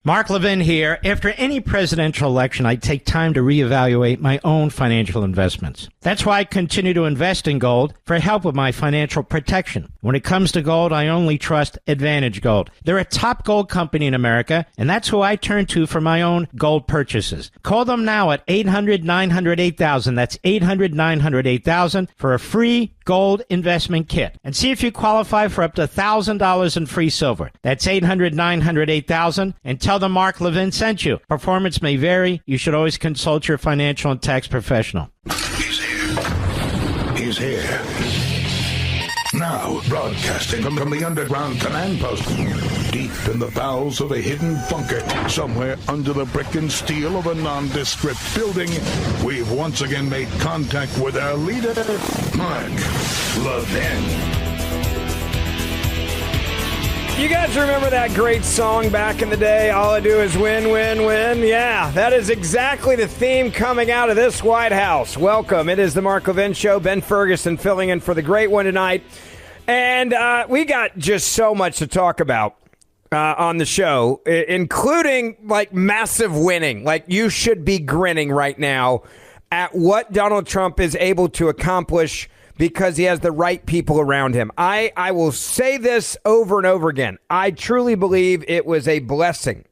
Mark Levin here. After any presidential election, I take time to reevaluate my own financial investments. That's why I continue to invest in gold for help with my financial protection. When it comes to gold, I only trust Advantage Gold. They're a top gold company in America, and that's who I turn to for my own gold purchases. Call them now at 800-900-8000. That's 800-900-8000 for a free gold investment kit. And see if you qualify for up to $1,000 in free silver. That's 800-900-8000. And tell them Mark Levin sent you. Performance may vary. You should always consult your financial and tax professional. He's here. He's here. Now, broadcasting from the underground command post, deep in the bowels of a hidden bunker, somewhere under the brick and steel of a nondescript building, we've once again made contact with our leader, Mark Levin. You guys remember that great song back in the day, All I Do Is Win, Win, Win? Yeah, that is exactly the theme coming out of this White House. Welcome. It is the Mark Levin Show. Ben Ferguson filling in for the great one tonight. And we got just so much to talk about on the show, including, like, massive winning. Like, you should be grinning right now at what Donald Trump is able to accomplish because he has the right people around him. I will say this over and over again. I truly believe it was a blessing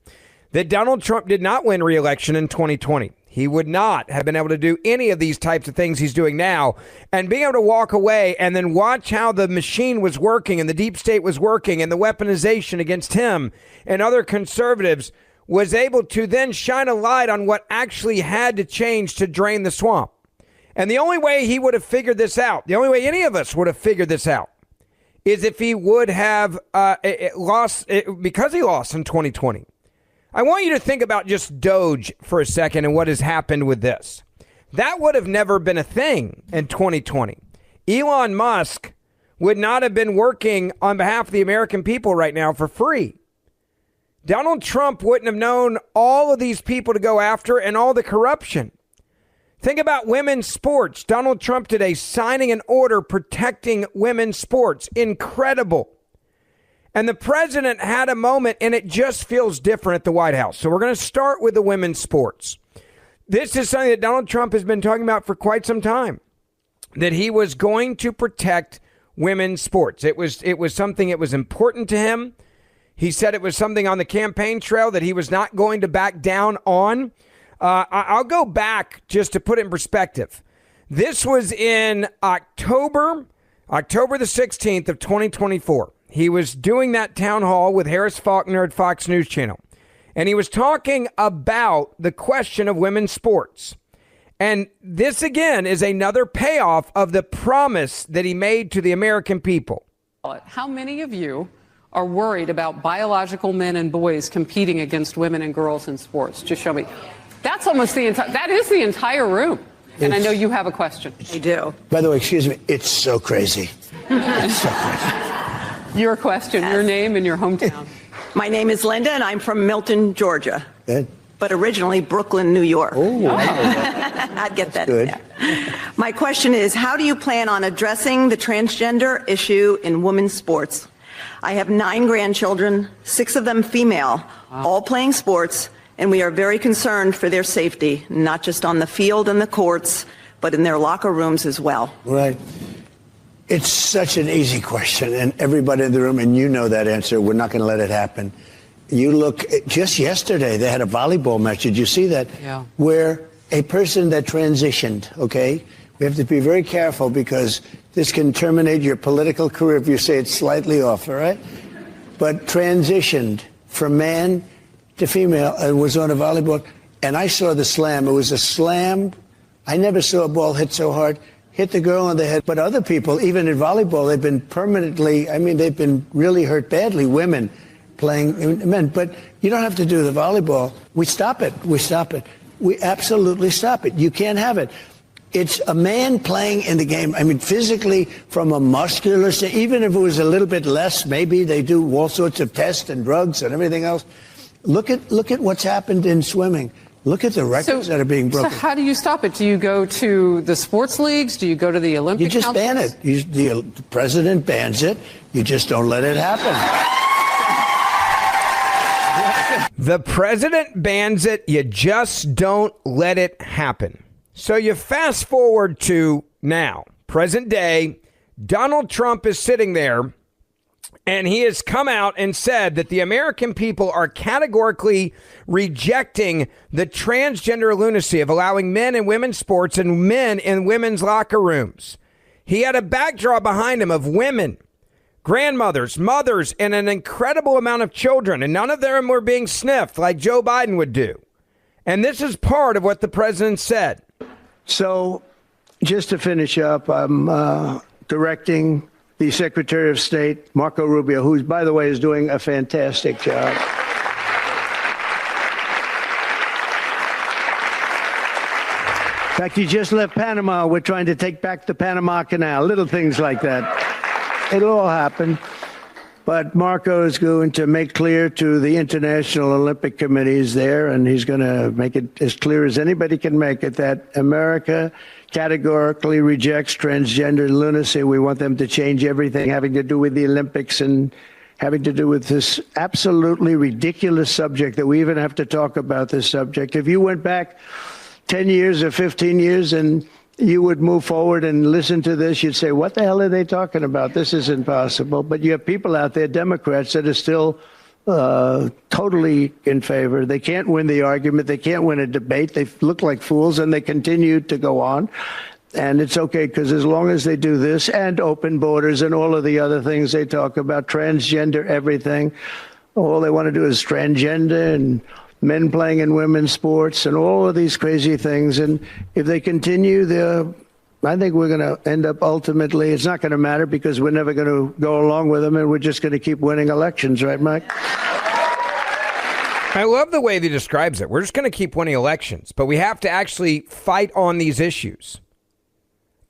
that Donald Trump did not win re-election in 2020. He would not have been able to do any of these types of things he's doing now. And being able to walk away and then watch how the machine was working and the deep state was working and the weaponization against him and other conservatives was able to then shine a light on what actually had to change to drain the swamp. And the only way he would have figured this out, the only way any of us would have figured this out, is if he would have lost, because he lost in 2020. I want you to think about just DOGE for a second and what has happened with this. That would have never been a thing in 2020. Elon Musk would not have been working on behalf of the American people right now for free. Donald Trump wouldn't have known all of these people to go after and all the corruption. Think about women's sports. Donald Trump today signing an order protecting women's sports. Incredible. And the president had a moment, and it just feels different at the White House. So we're going to start with the women's sports. This is something that Donald Trump has been talking about for quite some time, that he was going to protect women's sports. It was something that was important to him. He said it was something on the campaign trail that he was not going to back down on. I'll go back just to put it in perspective. This was in October the 16th of 2024. He was doing that town hall with Harris Faulkner at Fox News Channel. And he was talking about the question of women's sports. And this, again, is another payoff of the promise that he made to the American people. How many of you are worried about biological men and boys competing against women and girls in sports? Just show me. That's almost that is the entire room. And I know you have a question. I do. By the way, excuse me, it's so crazy. It's so crazy. Your question, your name and your hometown. My name is Linda, and I'm from Milton, Georgia. Good. But originally Brooklyn, New York. Oh, wow. I'd get that. Good. Yeah. My question is, how do you plan on addressing the transgender issue in women's sports? I have 9 grandchildren, 6 of them female, all playing sports. And we are very concerned for their safety, not just on the field and the courts, but in their locker rooms as well. Right. It's such an easy question, and everybody in the room, and you know that answer, we're not going to let it happen. You look, just yesterday, they had a volleyball match. Did you see that? Yeah. Where a person that transitioned, okay? We have to be very careful because this can terminate your political career if you say it's slightly off, all right? But transitioned from man to female and was on a volleyball, and I saw the slam. It was a slam. I never saw a ball hit so hard, hit the girl on the head. But other people, even in volleyball, they've been permanently, they've been really hurt badly, women playing men. But you don't have to do the volleyball. We stop it. We stop it. We absolutely stop it. You can't have it. It's a man playing in the game. Physically, from a muscular, even if it was a little bit less, maybe they do all sorts of tests and drugs and everything else. Look at what's happened in swimming. Look at the records that are being broken. So how do you stop it? Do you go to the sports leagues? Do you go to the Olympic You just ban it. The president bans it. You just don't let it happen. The president bans it. You just don't let it happen. So you fast forward to now, present day. Donald Trump is sitting there, and he has come out and said that the American people are categorically rejecting the transgender lunacy of allowing men in women's sports and men in women's locker rooms. He had a backdrop behind him of women, grandmothers, mothers, and an incredible amount of children, and none of them were being sniffed like Joe Biden would do. And this is part of what the president said. So just to finish up, I'm directing the Secretary of State, Marco Rubio, who, by the way, is doing a fantastic job. In fact, he just left Panama. We're trying to take back the Panama Canal, little things like that. It'll all happen. But Marco is going to make clear to the International Olympic Committees there, and he's going to make it as clear as anybody can make it, that America categorically rejects transgender lunacy. We want them to change everything having to do with the Olympics and having to do with this absolutely ridiculous subject that we even have to talk about this subject. If you went back 10 years or 15 years and you would move forward and listen to this, you'd say, what the hell are they talking about? This is impossible. But you have people out there, Democrats, that are still totally in favor. They can't win the argument. They can't win a debate. They look like fools, and they continue to go on. And it's okay, because as long as they do this and open borders and all of the other things they talk about, transgender, everything, all they want to do is transgender and men playing in women's sports and all of these crazy things. And if they continue, I think we're going to end up ultimately, it's not going to matter because we're never going to go along with them, and we're just going to keep winning elections. Right, Mike? I love the way he describes it. We're just going to keep winning elections, but we have to actually fight on these issues.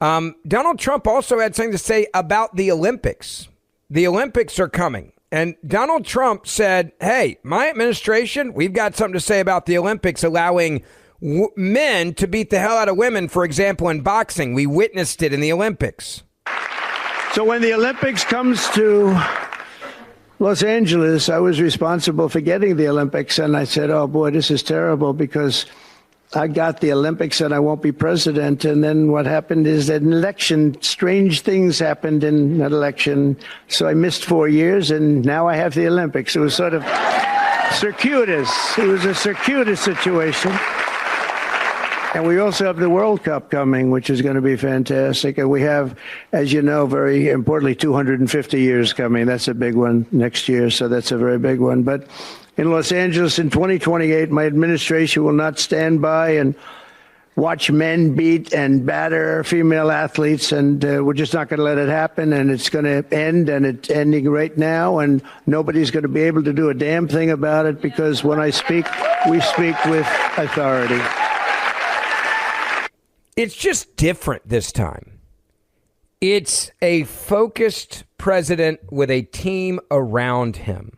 Donald Trump also had something to say about the Olympics. The Olympics are coming. And Donald Trump said, hey, my administration, we've got something to say about the Olympics allowing men to beat the hell out of women, for example, in boxing. We witnessed it in the Olympics. So when the Olympics comes to Los Angeles, I was responsible for getting the Olympics. And I said, oh, boy, this is terrible because I got the Olympics and I won't be president. And then what happened is that an election, strange things happened in that election. So I missed 4 years and now I have the Olympics. It was sort of circuitous. It was a circuitous situation. And we also have the World Cup coming, which is going to be fantastic. And we have, as you know, very importantly, 250 years coming. That's a big one next year. So that's a very big one. But in Los Angeles in 2028, my administration will not stand by and watch men beat and batter female athletes. And we're just not going to let it happen. And it's going to end, and it's ending right now. And nobody's going to be able to do a damn thing about it because when I speak, we speak with authority. It's just different this time. It's a focused president with a team around him.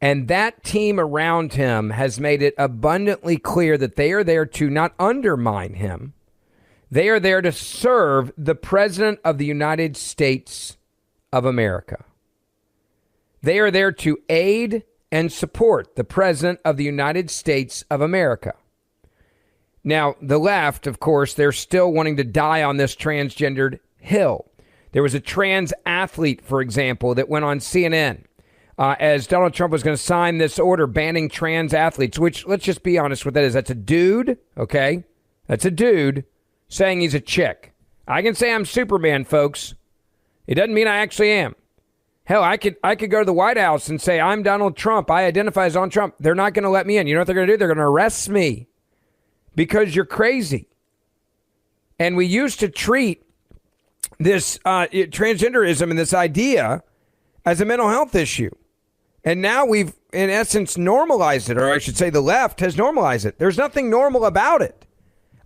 And that team around him has made it abundantly clear that they are there to not undermine him. They are there to serve the President of the United States of America. They are there to aid and support the President of the United States of America. Now, the left, of course, they're still wanting to die on this transgendered hill. There was a trans athlete, for example, that went on CNN as Donald Trump was going to sign this order banning trans athletes, which, let's just be honest with that, is that's a dude, okay? That's a dude saying he's a chick. I can say I'm Superman, folks. It doesn't mean I actually am. Hell, I could go to the White House and say I'm Donald Trump. I identify as Donald Trump. They're not going to let me in. You know what they're going to do? They're going to arrest me because you're crazy. And we used to treat this transgenderism and this idea as a mental health issue. And now we've, in essence, normalized it, or I should say the left has normalized it. There's nothing normal about it.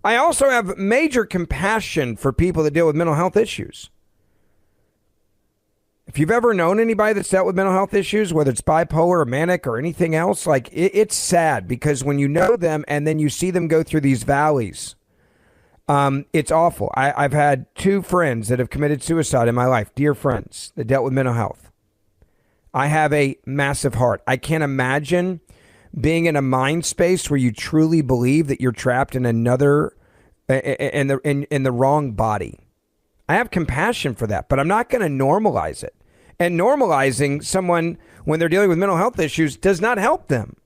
I also have major compassion for people that deal with mental health issues. If you've ever known anybody that's dealt with mental health issues, whether it's bipolar or manic or anything else, like it's sad because when you know them and then you see them go through these valleys, it's awful. I've had 2 friends that have committed suicide in my life, dear friends that dealt with mental health. I have a massive heart. I can't imagine being in a mind space where you truly believe that you're trapped in another, in the wrong body. I have compassion for that, but I'm not going to normalize it. And normalizing someone when they're dealing with mental health issues does not help them.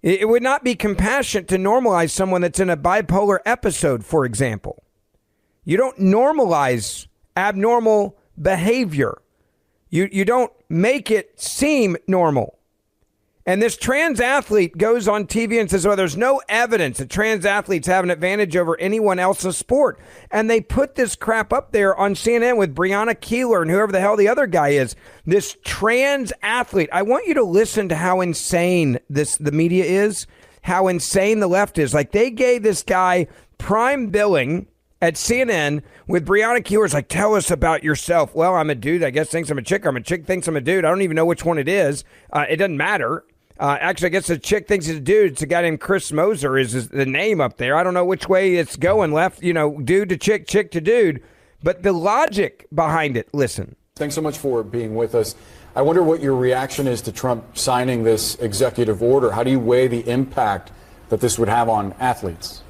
It would not be compassionate to normalize someone that's in a bipolar episode, for example. You don't normalize abnormal behavior. You don't make it seem normal. And this trans athlete goes on TV and says, well, there's no evidence that trans athletes have an advantage over anyone else in sport. And they put this crap up there on CNN with Breonna Keeler and whoever the hell the other guy is. This trans athlete. I want you to listen to how insane the media is, how insane the left is. Like, they gave this guy prime billing at CNN with Breonna Keeler's like, tell us about yourself. Well, I'm a dude, I guess, thinks I'm a chick, or I'm a chick, thinks I'm a dude. I don't even know which one it is. It doesn't matter. Actually, I guess the chick thinks he's a dude. It's a guy named Chris Moser is the name up there. I don't know which way it's going, left, dude to chick, chick to dude. But the logic behind it, listen. Thanks so much for being with us. I wonder what your reaction is to Trump signing this executive order. How do you weigh the impact that this would have on athletes?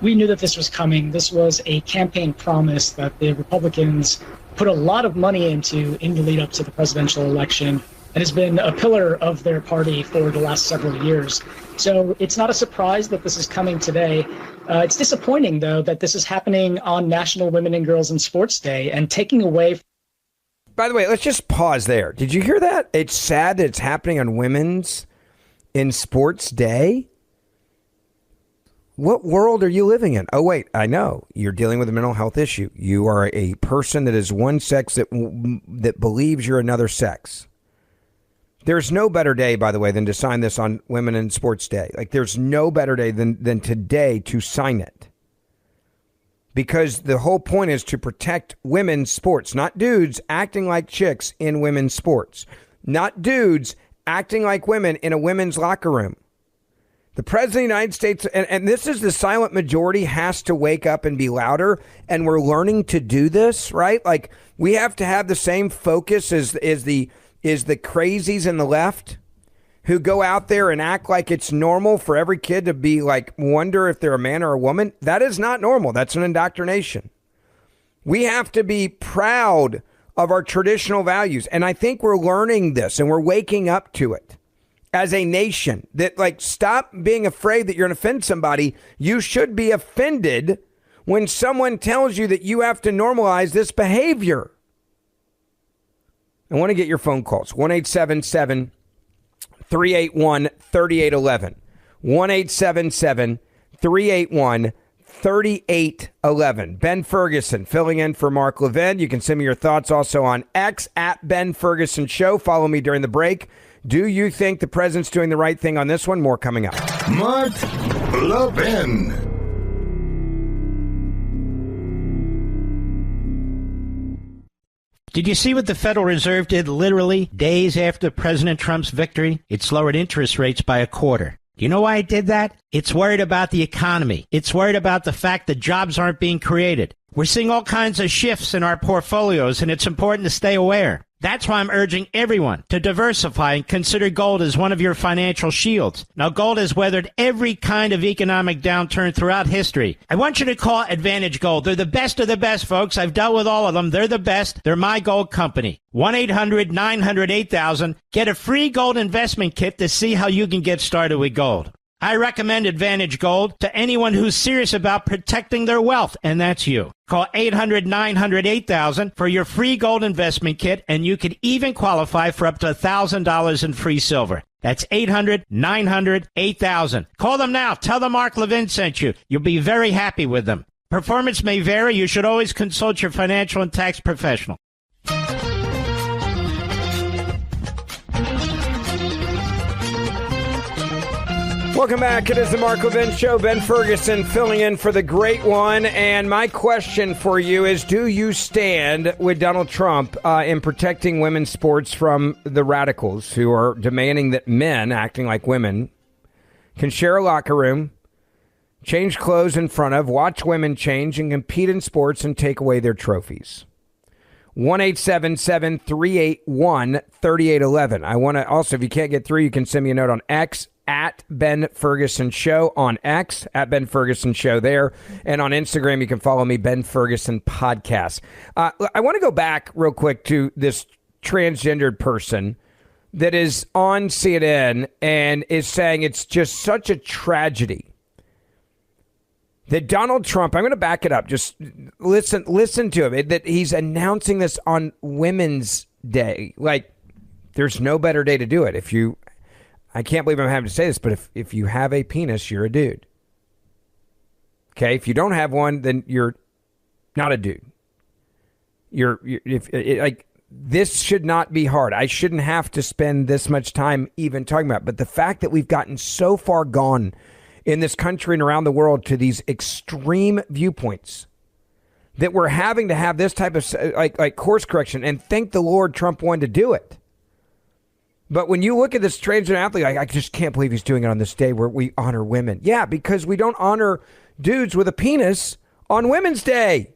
We knew that this was coming. This was a campaign promise that the Republicans put a lot of money into in the lead up to the presidential election, and has been a pillar of their party for the last several years. So it's not a surprise that this is coming today. It's disappointing, though, that this is happening on National Women and Girls in Sports Day and taking away. By the way, let's just pause there. Did you hear that? It's sad that it's happening on Women's in Sports Day. What world are you living in? Oh, wait, I know. You're dealing with a mental health issue. You are a person that is one sex that believes you're another sex. There's no better day, by the way, than to sign this on Women in Sports Day. Like, there's no better day than today to sign it. Because the whole point is to protect women's sports, not dudes acting like chicks in women's sports, not dudes acting like women in a women's locker room. The president of the United States, and this is the silent majority, has to wake up and be louder. And we're learning to do this, right? Like, we have to have the same focus as the crazies in the left who go out there and act like it's normal for every kid to be like, wonder if they're a man or a woman. That is not normal. That's an indoctrination. We have to be proud of our traditional values. And I think we're learning this and we're waking up to it as a nation, that, like, stop being afraid that you're going to offend somebody. You should be offended when someone tells you that you have to normalize this behavior. I want to get your phone calls. 1-877-381-3811. 1-877-381-3811. Ben Ferguson filling in for Mark Levin. You can send me your thoughts also on X at Ben Ferguson Show. Follow me during the break. Do you think the president's doing the right thing on this one? More coming up. Mark Levin. Did you see what the Federal Reserve did literally days after President Trump's victory? It's lowered interest rates by 1/4. Do you know why it did that? It's worried about the economy. It's worried about the fact that jobs aren't being created. We're seeing all kinds of shifts in our portfolios, and it's important to stay aware. That's why I'm urging everyone to diversify and consider gold as one of your financial shields. Now, gold has weathered every kind of economic downturn throughout history. I want you to call Advantage Gold. They're the best of the best, folks. I've dealt with all of them. They're the best. They're my gold company. 1-800-900-8000. Get a free gold investment kit to see how you can get started with gold. I recommend Advantage Gold to anyone who's serious about protecting their wealth, and that's you. Call 800-900-8000 for your free gold investment kit, and you could even qualify for up to $1,000 in free silver. That's 800-900-8000. Call them now. Tell them Mark Levin sent you. You'll be very happy with them. Performance may vary. You should always consult your financial and tax professional. Welcome back. It is the Mark Levin Show. Ben Ferguson filling in for the great one. And my question for you is, do you stand with Donald Trump in protecting women's sports from the radicals who are demanding that men acting like women can share a locker room, change clothes in front of, watch women change, and compete in sports and take away their trophies? 1-877-381-3811. I want to also, if you can't get through, you can send me a note on X at Ben Ferguson Show on X, at Ben Ferguson Show there. And on Instagram, you can follow me, Ben Ferguson Podcast. I want to go back real quick to this transgendered person that is on CNN and is saying it's just such a tragedy that Donald Trump, I'm going to back it up. Just listen to him, that he's announcing this on Women's Day. Like, there's no better day to do it. I can't believe I'm having to say this, but if you have a penis, you're a dude. Okay? If you don't have one, then you're not a dude. This should not be hard. I shouldn't have to spend this much time even talking about it. But the fact that we've gotten so far gone in this country and around the world to these extreme viewpoints that we're having to have this type of like course correction, and thank the Lord Trump wanted to do it. But when you look at this transgender athlete, I just can't believe he's doing it on this day where we honor women. Yeah, because we don't honor dudes with a penis on Women's Day.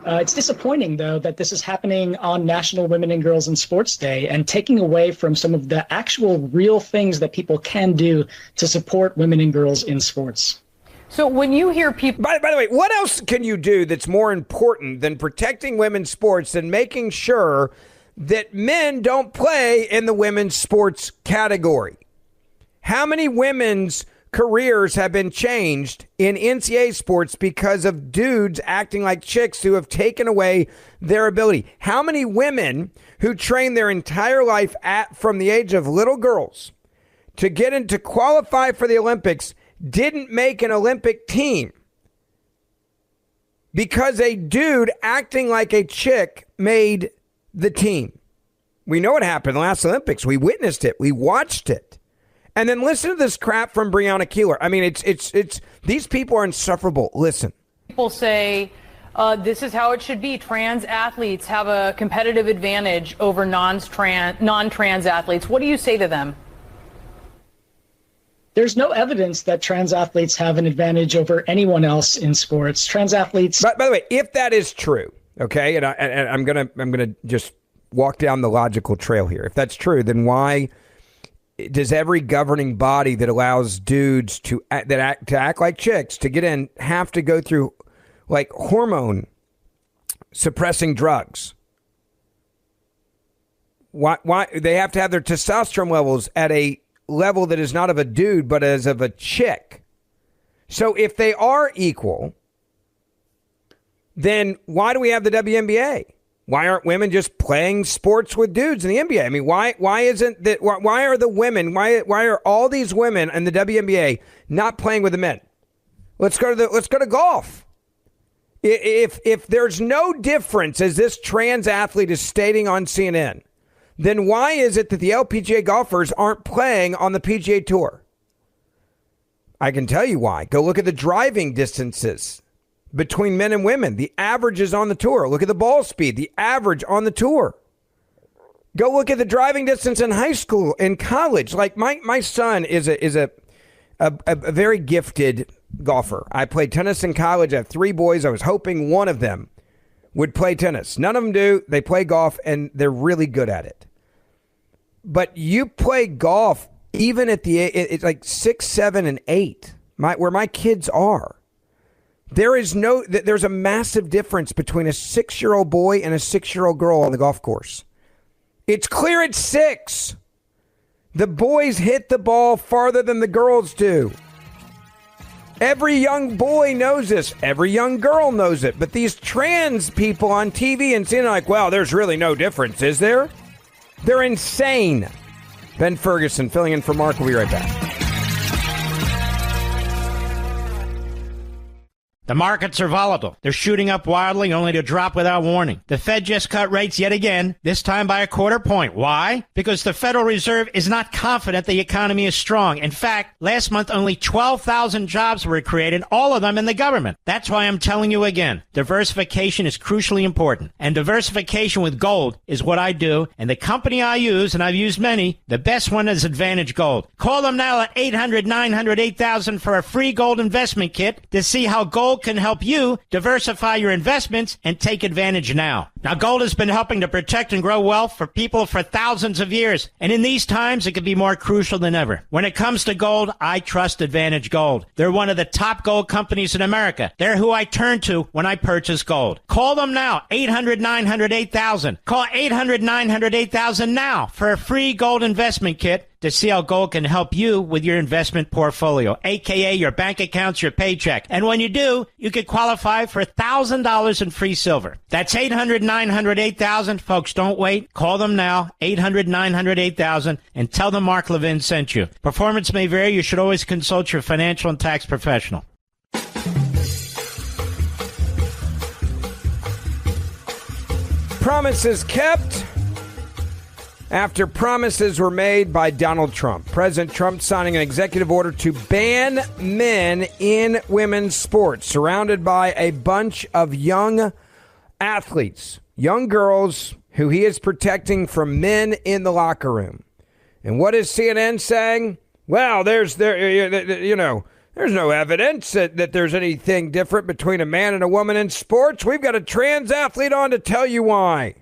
It's disappointing, though, that this is happening on National Women and Girls in Sports Day and taking away from some of the actual real things that people can do to support women and girls in sports. So when you hear people... By the way, what else can you do that's more important than protecting women's sports and making sure that men don't play in the women's sports category? How many women's careers have been changed in NCAA sports because of dudes acting like chicks who have taken away their ability? How many women who train their entire life from the age of little girls to get in to qualify for the Olympics didn't make an Olympic team because a dude acting like a chick made the team? We know what happened in the last Olympics. We witnessed it. We watched it. And then listen to this crap from Breonna Keeler. I mean, it's these people are insufferable. Listen. People say this is how it should be. Trans athletes have a competitive advantage over non-trans athletes. What do you say to them? There's no evidence that trans athletes have an advantage over anyone else in sports. Trans athletes. By the way, if that is true, okay, and I'm gonna just walk down the logical trail here. If that's true, then why does every governing body that allows dudes to act like chicks to get in have to go through like hormone suppressing drugs? Why they have to have their testosterone levels at a level that is not of a dude but as of a chick? So if they are equal, then why do we have the WNBA? Why aren't women just playing sports with dudes in the NBA? I mean, why isn't that? Why are the women? Why are all these women in the WNBA not playing with the men? Let's go to golf. If there's no difference, as this trans athlete is stating on CNN, then why is it that the LPGA golfers aren't playing on the PGA Tour? I can tell you why. Go look at the driving distances between men and women. The averages on the tour. Look at the ball speed. The average on the tour. Go look at the driving distance in high school and college. Like my son is a very gifted golfer. I played tennis in college. I have 3 boys. I was hoping one of them would play tennis. None of them do. They play golf and they're really good at it. But you play golf even at it's like 6, 7, and 8. Where my kids are. There's a massive difference between a 6-year-old boy and a 6-year-old girl on the golf course. It's clear at 6. The boys hit the ball farther than the girls do. Every young boy knows this. Every young girl knows it. But these trans people on TV and seeing like, well, there's really no difference, is there? They're insane. Ben Ferguson filling in for Mark. We'll be right back. The markets are volatile. They're shooting up wildly only to drop without warning. The Fed just cut rates yet again, this time by a 1/4 point. Why? Because the Federal Reserve is not confident the economy is strong. In fact, last month only 12,000 jobs were created, all of them in the government. That's why I'm telling you again, diversification is crucially important. And diversification with gold is what I do. And the company I use, and I've used many, the best one is Advantage Gold. Call them now at 800-900-8000 for a free gold investment kit to see how gold gold can help you diversify your investments and take advantage now. Now, gold has been helping to protect and grow wealth for people for thousands of years. And in these times, it can be more crucial than ever. When it comes to gold, I trust Advantage Gold. They're one of the top gold companies in America. They're who I turn to when I purchase gold. Call them now, 800-900-8000. Call 800-900-8000 now for a free gold investment kit to see how gold can help you with your investment portfolio, a.k.a. your bank accounts, your paycheck. And when you do, you could qualify for $1,000 in free silver. That's 800-900-8000. Folks, don't wait. Call them now, 800-900-8000, and tell them Mark Levin sent you. Performance may vary. You should always consult your financial and tax professional. Promises kept after promises were made by Donald Trump. President Trump signing an executive order to ban men in women's sports, surrounded by a bunch of young athletes, young girls who he is protecting from men in the locker room. And what is CNN saying? Well, there's no evidence that there's anything different between a man and a woman in sports. We've got a trans athlete on to tell you why.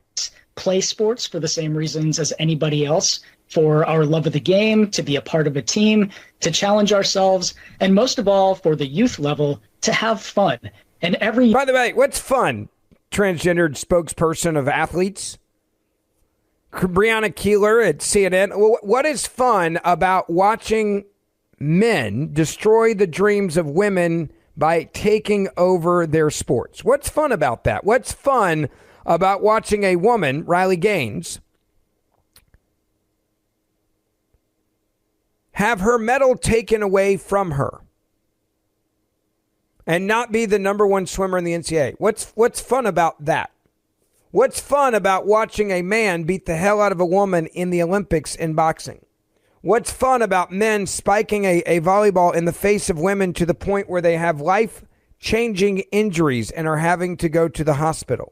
Play sports for the same reasons as anybody else, for our love of the game, to be a part of a team, to challenge ourselves, and most of all, for the youth level, to have fun. And By the way, what's fun? Transgendered spokesperson of athletes? Brianna Keeler at CNN. What is fun about watching men destroy the dreams of women by taking over their sports? What's fun about that? What's fun about watching a woman, Riley Gaines, have her medal taken away from her and not be the number one swimmer in the NCAA? What's fun about that? What's fun about watching a man beat the hell out of a woman in the Olympics in boxing? What's fun about men spiking a volleyball in the face of women to the point where they have life-changing injuries and are having to go to the hospital?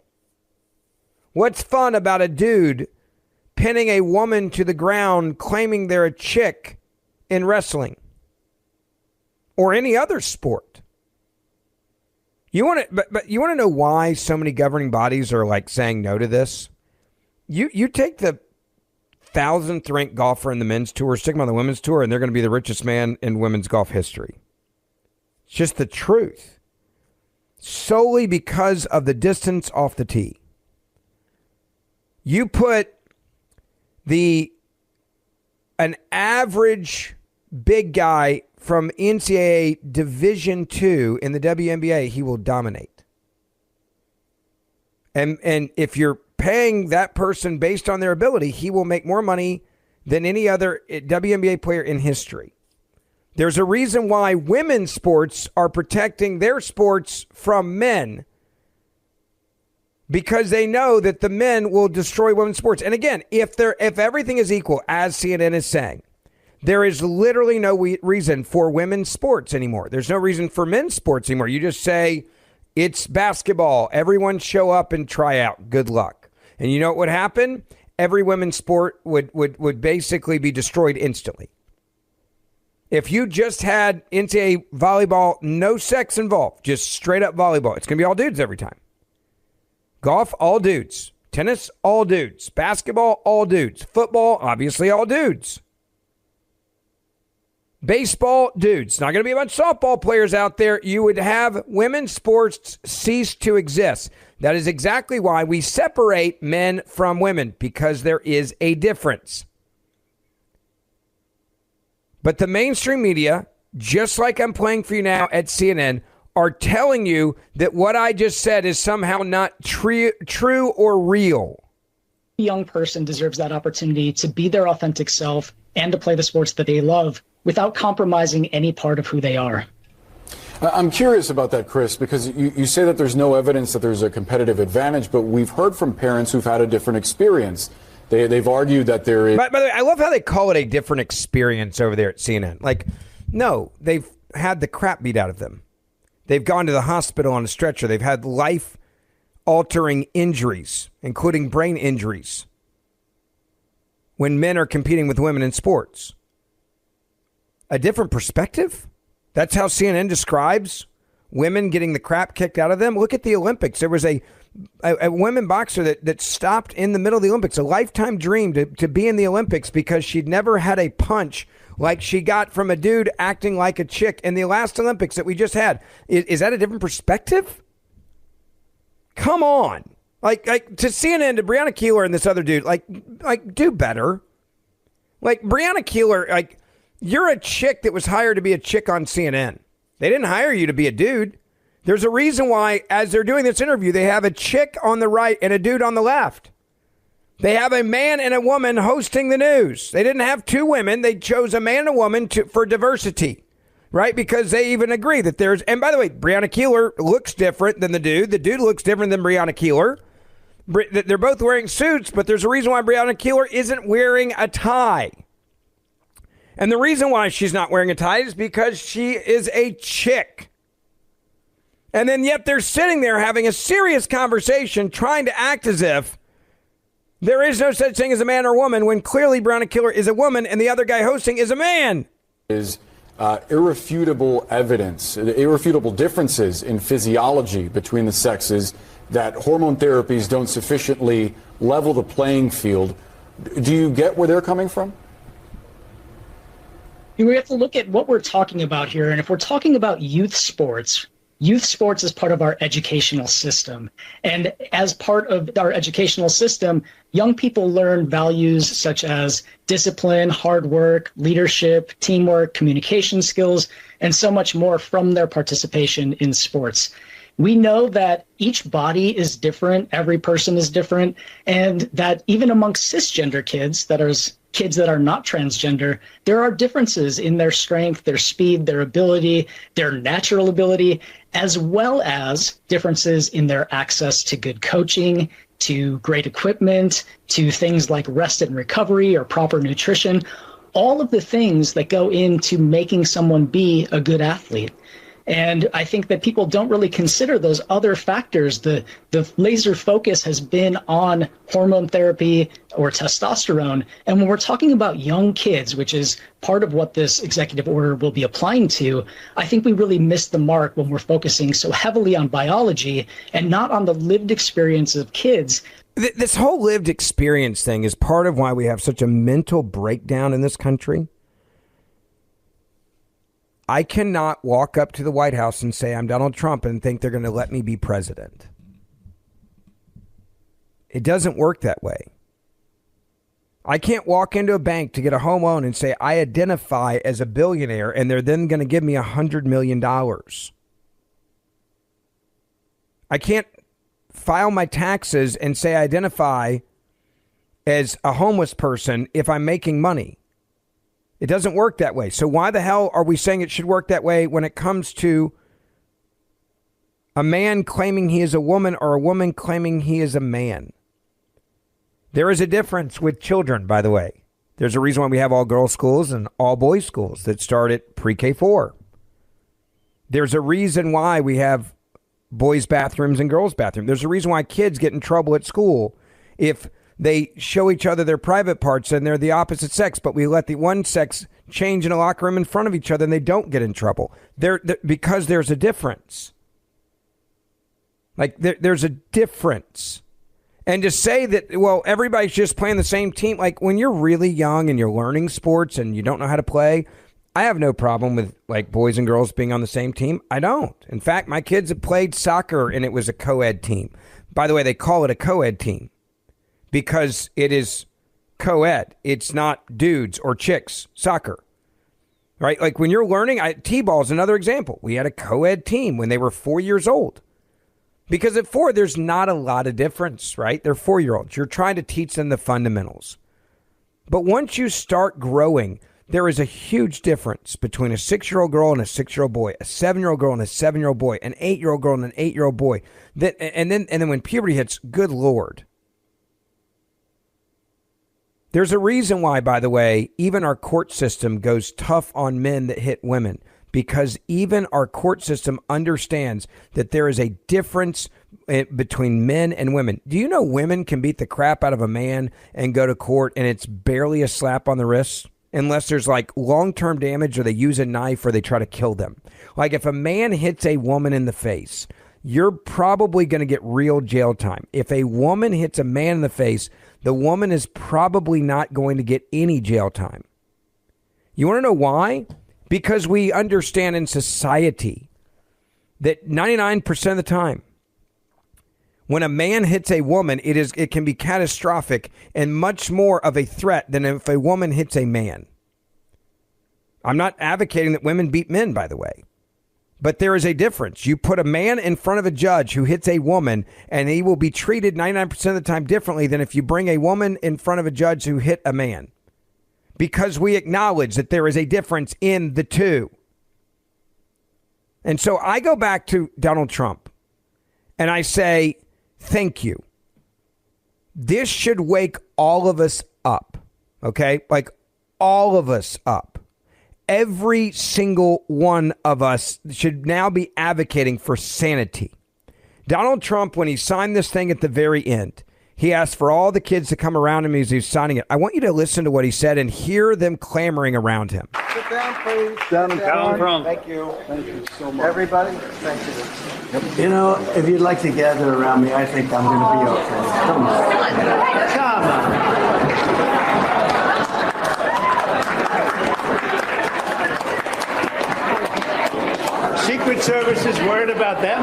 What's fun about a dude pinning a woman to the ground claiming they're a chick in wrestling or any other sport? You want to, but you want to know why so many governing bodies are like saying no to this? You take the 1,000th ranked golfer in the men's tour, stick him on the women's tour, and they're going to be the richest man in women's golf history. It's just the truth. Solely because of the distance off the tee. You put an average big guy from NCAA Division II in the WNBA, he will dominate. And if you're paying that person based on their ability, he will make more money than any other WNBA player in history. There's a reason why women's sports are protecting their sports from men, because they know that the men will destroy women's sports. And again, if everything is equal, as CNN is saying, there is literally no reason for women's sports anymore. There's no reason for men's sports anymore. You just say, it's basketball. Everyone show up and try out. Good luck. And you know what would happen? Every women's sport would basically be destroyed instantly. If you just had NCAA volleyball, no sex involved, just straight up volleyball, it's going to be all dudes every time. Golf, all dudes. Tennis, all dudes. Basketball, all dudes. Football, obviously all dudes. Baseball, dudes. Not going to be a bunch of softball players out there. You would have women's sports cease to exist. That is exactly why we separate men from women, because there is a difference. But the mainstream media, just like I'm playing for you now at CNN, are telling you that what I just said is somehow not true or real. A young person deserves that opportunity to be their authentic self and to play the sports that they love without compromising any part of who they are. I'm curious about that, Chris, because you say that there's no evidence that there's a competitive advantage, but we've heard from parents who've had a different experience. They've argued that there is... By the way, I love how they call it a different experience over there at CNN. Like, no, they've had the crap beat out of them. They've gone to the hospital on a stretcher. They've had life-altering injuries, including brain injuries, when men are competing with women in sports. A different perspective? That's how CNN describes women getting the crap kicked out of them. Look at the Olympics. There was a women boxer that stopped in the middle of the Olympics, a lifetime dream to be in the Olympics because she'd never had a punch like she got from a dude acting like a chick in the last Olympics that we just had. Is that a different perspective? Come on. Like to CNN, to Breonna Keeler and this other dude, like do better. Like Breonna Keeler, like you're a chick that was hired to be a chick on CNN. They didn't hire you to be a dude. There's a reason why, as they're doing this interview, they have a chick on the right and a dude on the left. They have a man and a woman hosting the news. They didn't have two women. They chose a man and a woman for diversity, right? Because they even agree that there's, and by the way, Breonna Keeler looks different than the dude. The dude looks different than Breonna Keeler. They're both wearing suits, but there's a reason why Breonna Keeler isn't wearing a tie. And the reason why she's not wearing a tie is because she is a chick. And then yet they're sitting there having a serious conversation trying to act as if there is no such thing as a man or woman when clearly Breonna Keeler is a woman and the other guy hosting is a man. Is irrefutable evidence, irrefutable differences in physiology between the sexes, that hormone therapies don't sufficiently level the playing field. Do you get where they're coming from? We have to look at what we're talking about here. And if we're talking about youth sports is part of our educational system. And as part of our educational system, young people learn values such as discipline, hard work, leadership, teamwork, communication skills, and so much more from their participation in sports. We know that each body is different, every person is different, and that even amongst cisgender kids that are not transgender, there are differences in their strength, their speed, their ability, their natural ability, as well as differences in their access to good coaching, to great equipment, to things like rest and recovery or proper nutrition, all of the things that go into making someone be a good athlete. And I think that people don't really consider those other factors. The laser focus has been on hormone therapy or testosterone. And when we're talking about young kids, which is part of what this executive order will be applying to, I think we really missed the mark when we're focusing so heavily on biology and not on the lived experience of kids. This whole lived experience thing is part of why we have such a mental breakdown in this country. I cannot walk up to the White House and say I'm Donald Trump and think they're going to let me be president. It doesn't work that way. I can't walk into a bank to get a home loan and say I identify as a billionaire and they're then going to give me $100 million. I can't file my taxes and say I identify as a homeless person if I'm making money. It doesn't work that way. So why the hell are we saying it should work that way when it comes to a man claiming he is a woman or a woman claiming he is a man? There is a difference with children, by the way. There's a reason why we have all girls schools and all boys schools that start at pre-K4. There's a reason why we have boys' bathrooms and girls' bathrooms. There's a reason why kids get in trouble at school if they show each other their private parts and they're the opposite sex, but we let the one sex change in a locker room in front of each other and they don't get in trouble. Because there's a difference. Like there's a difference. And to say that, well, everybody's just playing the same team, like when you're really young and you're learning sports and you don't know how to play, I have no problem with like boys and girls being on the same team. I don't. In fact, my kids have played soccer and it was a co-ed team. By the way, they call it a co-ed team because it is co-ed. It's not dudes or chicks soccer, right? Like when you're learning, T-ball is another example. We had a co-ed team when they were 4 years old. Because at 4, there's not a lot of difference, right? They're 4-year-olds. You're trying to teach them the fundamentals. But once you start growing, there is a huge difference between a 6-year-old girl and a 6-year-old boy, a 7-year-old girl and a 7-year-old boy, an 8-year-old girl and an 8-year-old boy. And then when puberty hits, good Lord. There's a reason why, by the way, even our court system goes tough on men that hit women. Because even our court system understands that there is a difference between men and women. Do you know women can beat the crap out of a man and go to court and it's barely a slap on the wrist? unless there's like long-term damage or they use a knife or they try to kill them. Like if a man hits a woman in the face, you're probably going to get real jail time. If a woman hits a man in the face, the woman is probably not going to get any jail time. You want to know why? Because we understand in society that 99% of the time, when a man hits a woman, it can be catastrophic and much more of a threat than if a woman hits a man. I'm not advocating that women beat men, by the way. But there is a difference. You put a man in front of a judge who hits a woman, and he will be treated 99% of the time differently than if you bring a woman in front of a judge who hit a man. Because we acknowledge that there is a difference in the two. And so I go back to Donald Trump, and I say, thank you. This should wake all of us up, okay? Like all of us up. Every single one of us should now be advocating for sanity. Donald Trump, when he signed this thing at the very end, he asked for all the kids to come around him as he was signing it. I want you to listen to what he said and hear them clamoring around him. Sit down, please. Down. Thank you. Thank you so much. Everybody, thank you. Yep. You know, if you'd like to gather around me, I think I'm going to be okay. Come on. Come on. Secret Service is worried about them.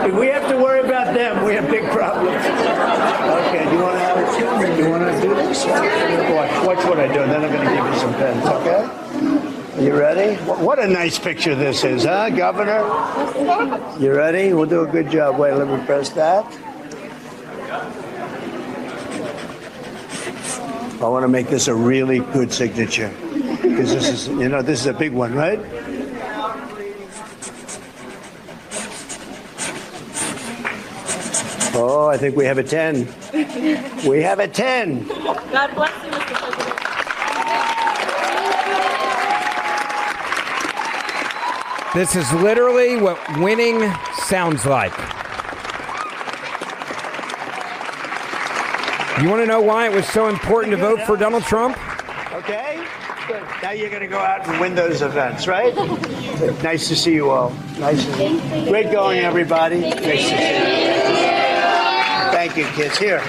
If we have to worry about them, we have big problems. Okay, do you want to have a film? Do you want to do this? Watch what I do, and then I'm going to give you some pens, okay? Are you ready? What a nice picture this is, huh, Governor? You ready? We'll do a good job. Wait, let me press that. I want to make this a really good signature, because this is, this is a big one, right? Oh, I think we have a 10. We have a 10. God bless you, Mr. President. This is literally what winning sounds like. You want to know why it was so important to vote for Donald Trump? Okay. Good. Now you're going to go out and win those events, right? Nice to see you all. Great going, everybody. Nice to see you. Thank you, kids. Here,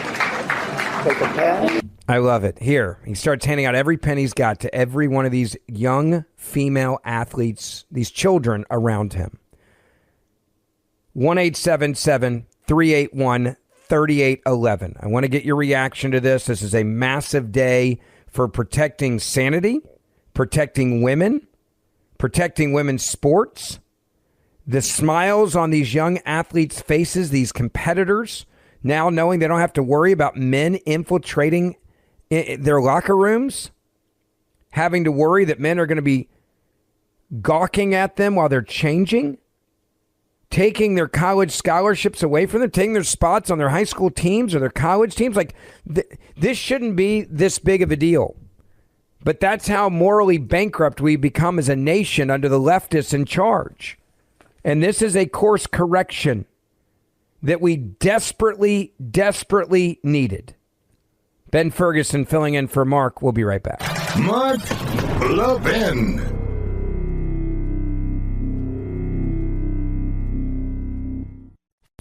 take a pen. I love it. Here, he starts handing out every penny he's got to every one of these young female athletes, these children around him. 1-877-381-3811. I want to get your reaction to this. This is a massive day for protecting sanity, protecting women, protecting women's sports. The smiles on these young athletes' faces, these competitors, now knowing they don't have to worry about men infiltrating their locker rooms, having to worry that men are going to be gawking at them while they're changing, taking their college scholarships away from them, taking their spots on their high school teams or their college teams. Like, this shouldn't be this big of a deal. But that's how morally bankrupt we become as a nation under the leftists in charge. And this is a course correction that we desperately, desperately needed. Ben Ferguson filling in for Mark. We'll be right back. Mark Levin.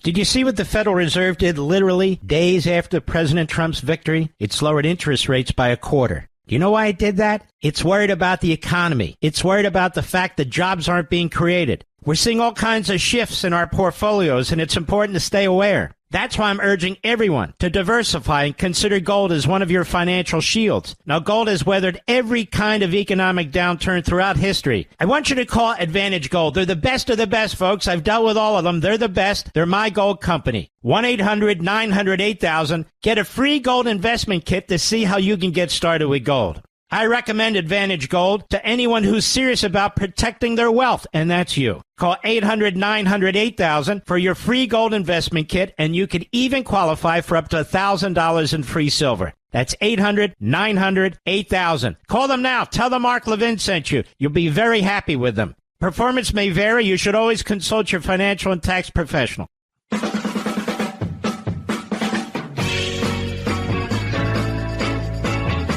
Did you see what the Federal Reserve did literally days after President Trump's victory? It lowered interest rates by 1/4. Do you know why it did that? It's worried about the economy. It's worried about the fact that jobs aren't being created. We're seeing all kinds of shifts in our portfolios, and it's important to stay aware. That's why I'm urging everyone to diversify and consider gold as one of your financial shields. Now, gold has weathered every kind of economic downturn throughout history. I want you to call Advantage Gold. They're the best of the best, folks. I've dealt with all of them. They're the best. They're my gold company. 1-800-900-8000. Get a free gold investment kit to see how you can get started with gold. I recommend Advantage Gold to anyone who's serious about protecting their wealth, and that's you. Call 800-900-8000 for your free gold investment kit, and you could even qualify for up to $1,000 in free silver. That's 800-900-8000. Call them now. Tell them Mark Levin sent you. You'll be very happy with them. Performance may vary. You should always consult your financial and tax professional.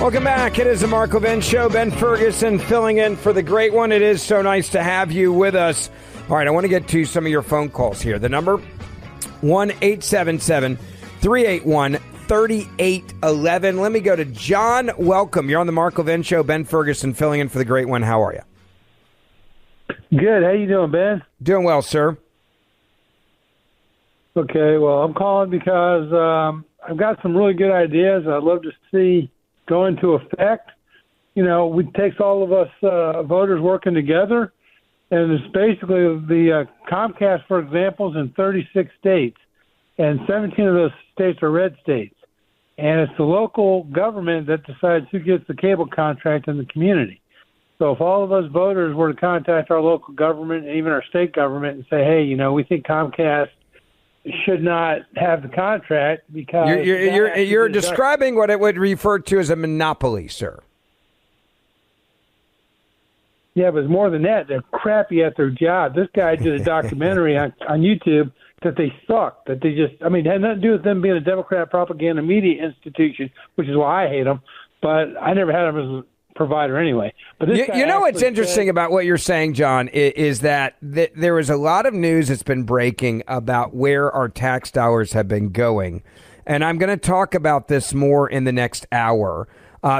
Welcome back. It is the Mark Levin Show. Ben Ferguson filling in for the great one. It is so nice to have you with us. All right, I want to get to some of your phone calls here. The number, 1-877-381-3811. Let me go to John. Welcome. You're on the Mark Levin Show. Ben Ferguson filling in for the great one. How are you? Good. How you doing, Ben? Doing well, sir. Okay, well, I'm calling because I've got some really good ideas I'd love to see go into effect. You know, it takes all of us voters working together, and it's basically the Comcast, for example, is in 36 states, and 17 of those states are red states. And it's the local government that decides who gets the cable contract in the community. So if all of us voters were to contact our local government and even our state government and say, hey, you know, we think Comcast should not have the contract because you're describing what it would refer to as a monopoly, sir. Yeah, but it's more than that. They're crappy at their job. This guy did a documentary on YouTube that they suck. That they just, I mean, it had nothing to do with them being a Democrat propaganda media institution, which is why I hate them. But I never had them as a provider anyway. But this you know what's interesting about what you're saying, John, is that there is a lot of news that's been breaking about where our tax dollars have been going. And I'm going to talk about this more in the next hour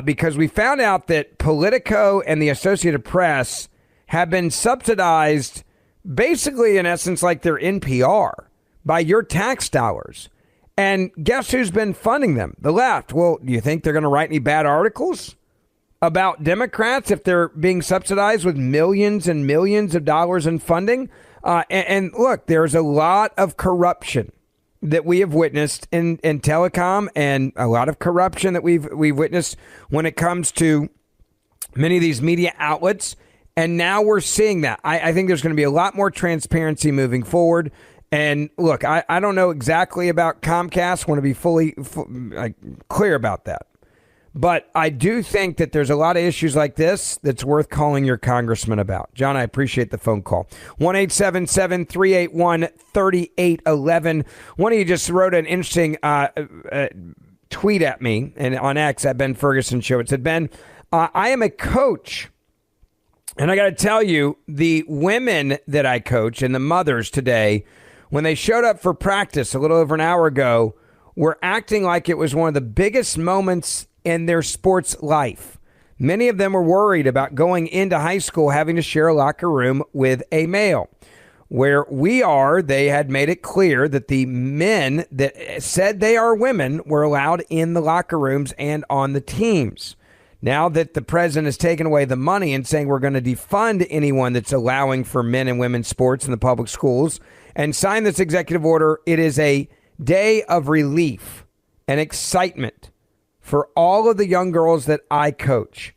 because we found out that Politico and the Associated Press have been subsidized basically, in essence, like they're NPR by your tax dollars. And guess who's been funding them? The left. Well, do you think they're going to write any bad articles about Democrats if they're being subsidized with millions and millions of dollars in funding? And look, there's a lot of corruption that we have witnessed in telecom, and a lot of corruption that we've witnessed when it comes to many of these media outlets. And now we're seeing that. I think there's going to be a lot more transparency moving forward. And look, I don't know exactly about Comcast. I want to be fully clear about that. But I do think that there's a lot of issues like this that's worth calling your congressman about. John, I appreciate the phone call. 1-877-381-3811. One of you just wrote an interesting tweet at me and on X at Ben Ferguson Show. It said, Ben, I am a coach. And I got to tell you, the women that I coach and the mothers today, when they showed up for practice a little over an hour ago, were acting like it was one of the biggest moments in their sports life. Many of them were worried about going into high school having to share a locker room with a male. Where we are, they had made it clear that the men that said they are women were allowed in the locker rooms and on the teams. Now that the president has taken away the money and saying we're going to defund anyone that's allowing for men and women's sports in the public schools and sign this executive order, it is a day of relief and excitement for all of the young girls that I coach.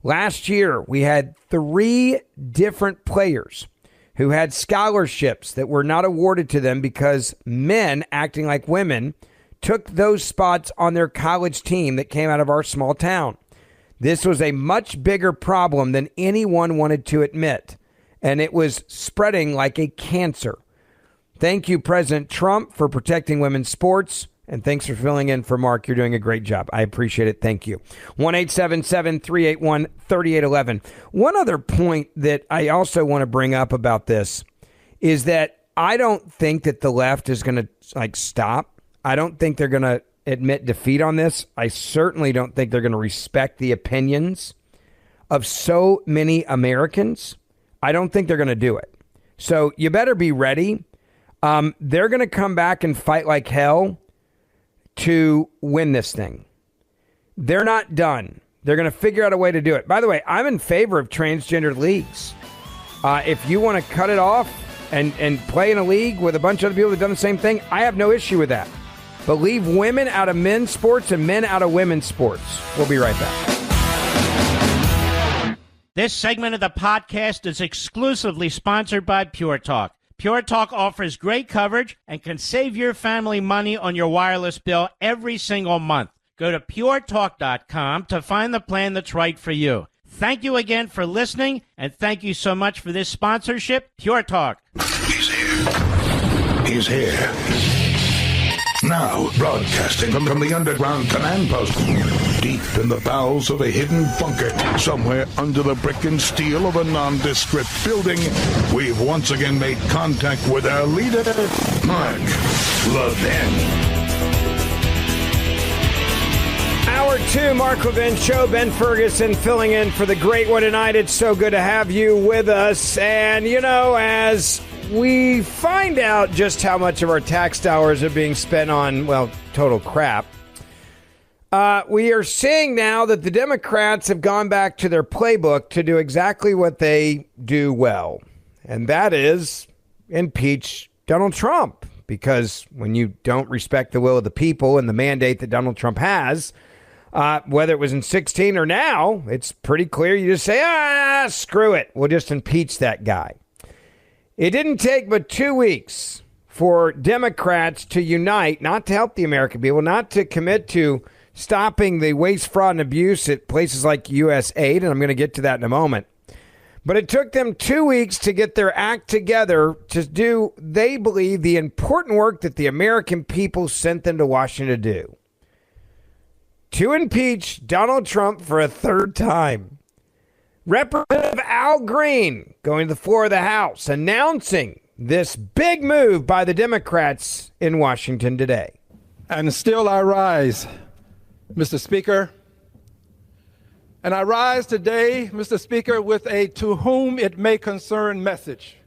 Last year, we had 3 different players who had scholarships that were not awarded to them because men acting like women took those spots on their college team that came out of our small town. This was a much bigger problem than anyone wanted to admit, and it was spreading like a cancer. Thank you, President Trump, for protecting women's sports. And thanks for filling in for Mark. You're doing a great job. I appreciate it. Thank you. 1-877-381-3811. One other point that I also want to bring up about this is that I don't think that the left is going to stop. I don't think they're going to admit defeat on this. I certainly don't think they're going to respect the opinions of so many Americans. I don't think they're going to do it. So you better be ready. They're going to come back and fight like hell to win this thing. They're not done. They're going to figure out a way to do it. By the way, I'm in favor of transgender leagues. If you want to cut it off and play in a league with a bunch of other people that have done the same thing, I have no issue with that. But leave women out of men's sports and men out of women's sports. We'll be right back. This segment of the podcast is exclusively sponsored by Pure Talk. Pure Talk offers great coverage and can save your family money on your wireless bill every single month. Go to puretalk.com to find the plan that's right for you. Thank you again for listening, and thank you so much for this sponsorship, Pure Talk. He's here. He's here. Now, broadcasting from the underground command post, Deep in the bowels of a hidden bunker, somewhere under the brick and steel of a nondescript building, we've once again made contact with our leader, Mark Levin. Hour 2, Mark Levin Show. Ben Ferguson filling in for the great one tonight. It's so good to have you with us. And, you know, as we find out just how much of our tax dollars are being spent on, well, total crap, we are seeing now that the Democrats have gone back to their playbook to do exactly what they do well, and that is impeach Donald Trump. Because when you don't respect the will of the people and the mandate that Donald Trump has, whether it was in 16 or now, it's pretty clear. You just say, screw it. We'll just impeach that guy. It didn't take but 2 weeks for Democrats to unite, not to help the American people, not to commit to stopping the waste, fraud, and abuse at places like US Aid, and I'm going to get to that in a moment. But it took them 2 weeks to get their act together to do, they believe, the important work that the American people sent them to Washington to do. To impeach Donald Trump for a third time. Representative Al Green going to the floor of the House announcing this big move by the Democrats in Washington today. And still I rise, Mr. Speaker. And I rise today, Mr. Speaker, with a to whom it may concern message.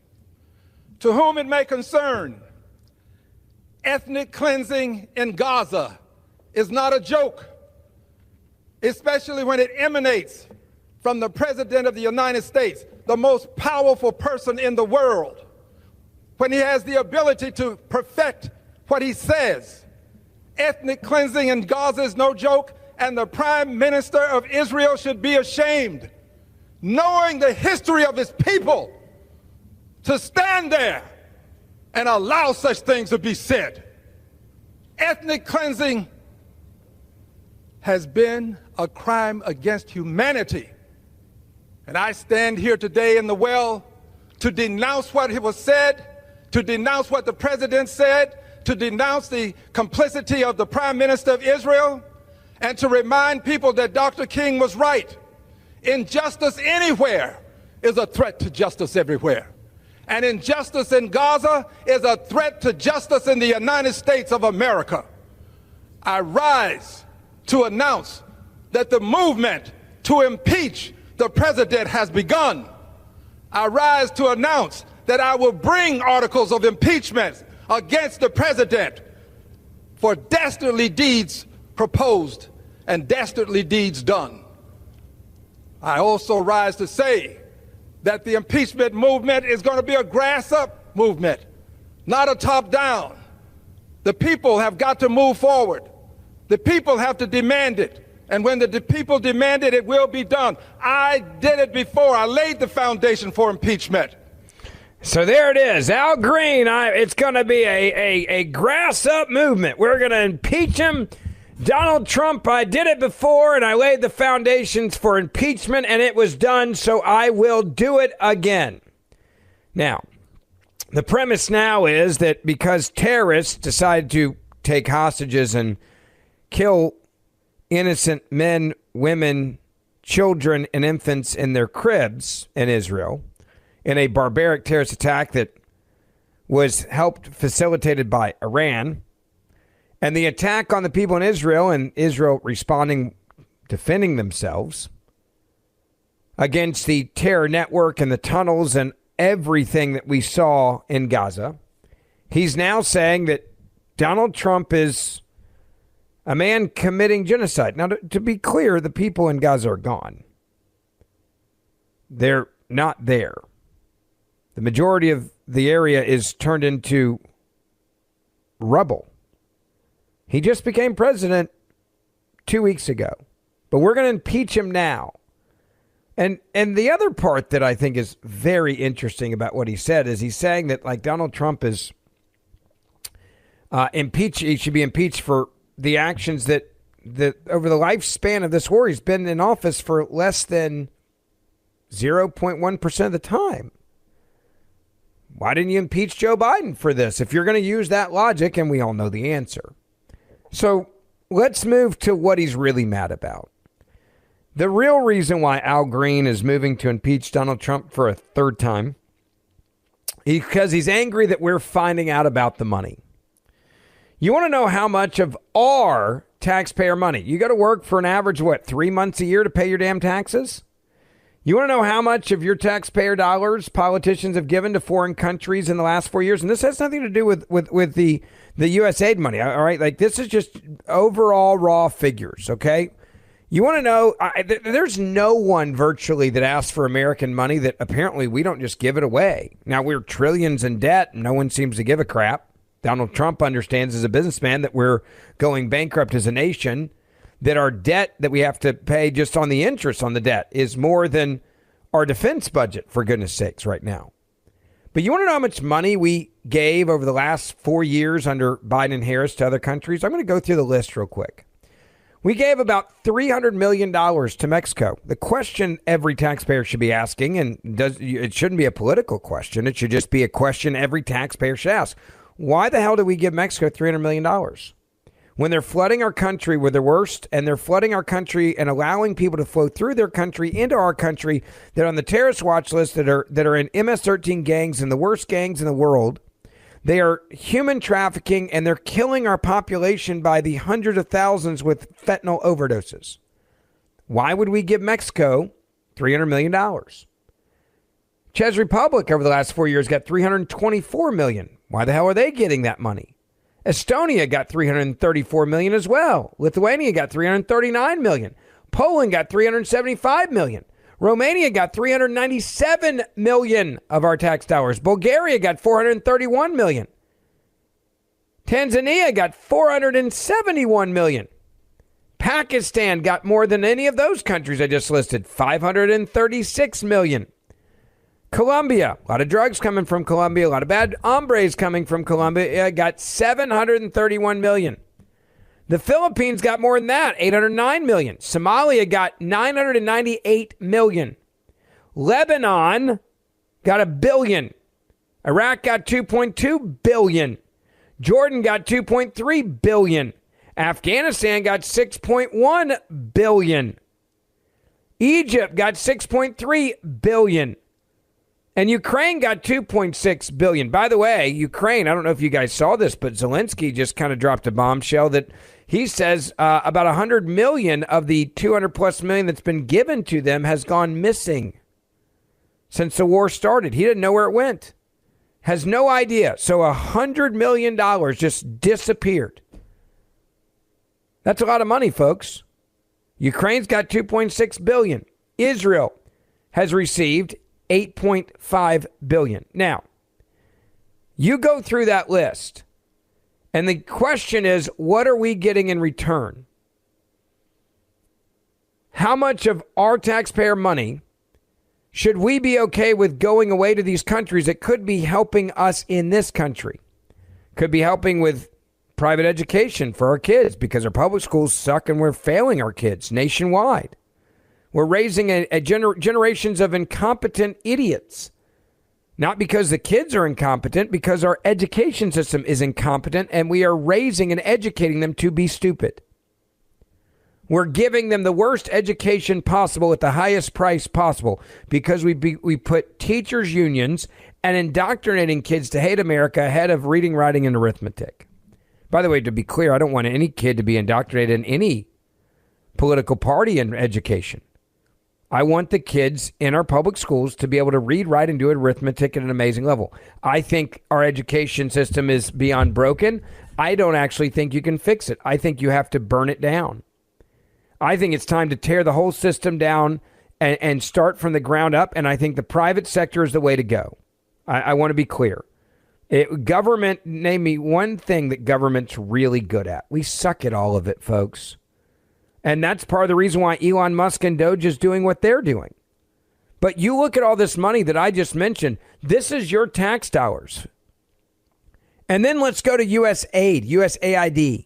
To whom it may concern, ethnic cleansing in Gaza is not a joke, especially when it emanates from the President of the United States, the most powerful person in the world, when he has the ability to perfect what he says. Ethnic cleansing in Gaza is no joke, and the Prime Minister of Israel should be ashamed, knowing the history of his people, to stand there and allow such things to be said. Ethnic cleansing has been a crime against humanity. And I stand here today in the well to denounce what was said, to denounce what the president said, to denounce the complicity of the Prime Minister of Israel, and to remind people that Dr. King was right. Injustice anywhere is a threat to justice everywhere. And injustice in Gaza is a threat to justice in the United States of America. I rise to announce that the movement to impeach the president has begun. I rise to announce that I will bring articles of impeachment against the president for dastardly deeds proposed and dastardly deeds done. I also rise to say that the impeachment movement is going to be a grass-up movement, not a top-down. The people have got to move forward. The people have to demand it. And when the people demand it, it will be done. I did it before. I laid the foundation for impeachment. So there it is. Al Green, it's going to be a grass-up movement. We're going to impeach him. Donald Trump, I did it before, and I laid the foundations for impeachment, and it was done, so I will do it again. Now, the premise now is that because terrorists decide to take hostages and kill innocent men, women, children, and infants in their cribs in Israel in a barbaric terrorist attack that was facilitated by Iran, and the attack on the people in Israel and Israel responding, defending themselves against the terror network and the tunnels and everything that we saw in Gaza, he's now saying that Donald Trump is a man committing genocide. Now, to be clear, the people in Gaza are gone. They're not there. The majority of the area is turned into rubble. He just became president 2 weeks ago, but we're going to impeach him now. And the other part that I think is very interesting about what he said is he's saying that like Donald Trump is impeached. He should be impeached for the actions that over the lifespan of this war, he's been in office for less than 0.1% of the time. Why didn't you impeach Joe Biden for this? If you're going to use that logic, and we all know the answer. So let's move to what he's really mad about. The real reason why Al Green is moving to impeach Donald Trump for a third time is because he's angry that we're finding out about the money. You want to know how much of our taxpayer money? You go to work for an average, 3 months a year to pay your damn taxes? You want to know how much of your taxpayer dollars politicians have given to foreign countries in the last 4 years? And this has nothing to do with the US aid money, all right? Like, this is just overall raw figures, okay? You want to know, there's no one virtually that asks for American money that apparently we don't just give it away. Now, we're trillions in debt. No one seems to give a crap. Donald Trump understands as a businessman that we're going bankrupt as a nation, that our debt that we have to pay just on the interest on the debt is more than our defense budget, for goodness sakes, right now. But you want to know how much money we gave over the last 4 years under Biden and Harris to other countries? I'm going to go through the list real quick. We gave about $300 million to Mexico. The question every taxpayer should be asking, and it shouldn't be a political question. It should just be a question every taxpayer should ask. Why the hell did we give Mexico $300 million? When they're flooding our country with the worst, and they're flooding our country and allowing people to flow through their country into our country that are on the terrorist watch list, that are in MS-13 gangs and the worst gangs in the world. They are human trafficking, and they're killing our population by the hundreds of thousands with fentanyl overdoses. Why would we give Mexico $300 million? Czech Republic over the last 4 years got $324 million. Why the hell are they getting that money? Estonia got $334 million as well. Lithuania got $339 million. Poland got $375 million. Romania got $397 million of our tax dollars. Bulgaria got $431 million. Tanzania got $471 million. Pakistan got more than any of those countries I just listed, $536 million. Colombia, a lot of drugs coming from Colombia, a lot of bad hombres coming from Colombia, got $731 million. The Philippines got more than that, $809 million. Somalia got $998 million. Lebanon got $1 billion. Iraq got $2.2 billion. Jordan got $2.3 billion. Afghanistan got $6.1 billion. Egypt got $6.3 billion. And Ukraine got $2.6 billion. By the way, Ukraine, I don't know if you guys saw this, but Zelensky just kind of dropped a bombshell that he says about 100 million of the 200 plus million that's been given to them has gone missing since the war started. He didn't know where it went. Has no idea. So $100 million just disappeared. That's a lot of money, folks. Ukraine's got $2.6 billion. Israel has received $8.5 billion. Now, you go through that list, and the question is, what are we getting in return? How much of our taxpayer money should we be okay with going away to these countries that could be helping us in this country? Could be helping with private education for our kids because our public schools suck and we're failing our kids nationwide. We're raising generations of incompetent idiots. Not because the kids are incompetent, because our education system is incompetent, and we are raising and educating them to be stupid. We're giving them the worst education possible at the highest price possible because we put teachers' unions and indoctrinating kids to hate America ahead of reading, writing, and arithmetic. By the way, to be clear, I don't want any kid to be indoctrinated in any political party in education. I want the kids in our public schools to be able to read, write, and do arithmetic at an amazing level. I think our education system is beyond broken. I don't actually think you can fix it. I think you have to burn it down. I think it's time to tear the whole system down and start from the ground up, and I think the private sector is the way to go. I want to be clear. Government, name me one thing that government's really good at. We suck at all of it, folks. And that's part of the reason why Elon Musk and DOGE is doing what they're doing. But you look at all this money that I just mentioned. This is your tax dollars. And then let's go to US Aid, USAID.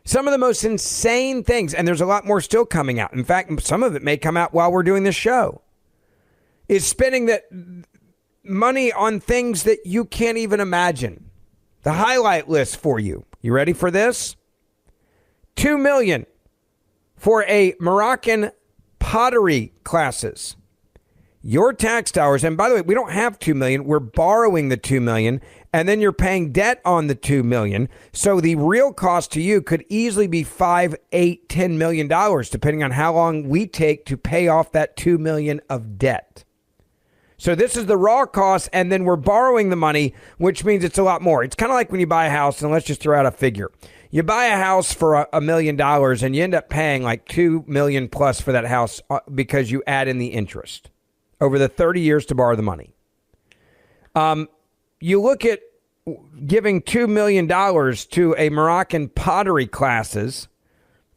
Some of the most insane things, and there's a lot more still coming out. In fact, some of it may come out while we're doing this show, is spending that money on things that you can't even imagine. The highlight list for you. You ready for this? $2 million for a Moroccan pottery classes. Your tax dollars, and by the way, we don't have $2 million. We're borrowing the $2 million, and then you're paying debt on the $2 million. So the real cost to you could easily be $5, $8, $10 million, depending on how long we take to pay off that $2 million of debt. So this is the raw cost, and then we're borrowing the money, which means it's a lot more. It's kind of like when you buy a house, and let's just throw out a figure. You buy a house for $1 million, and you end up paying like $2 million plus for that house because you add in the interest over the 30 years to borrow the money. You look at giving $2 million to a Moroccan pottery classes.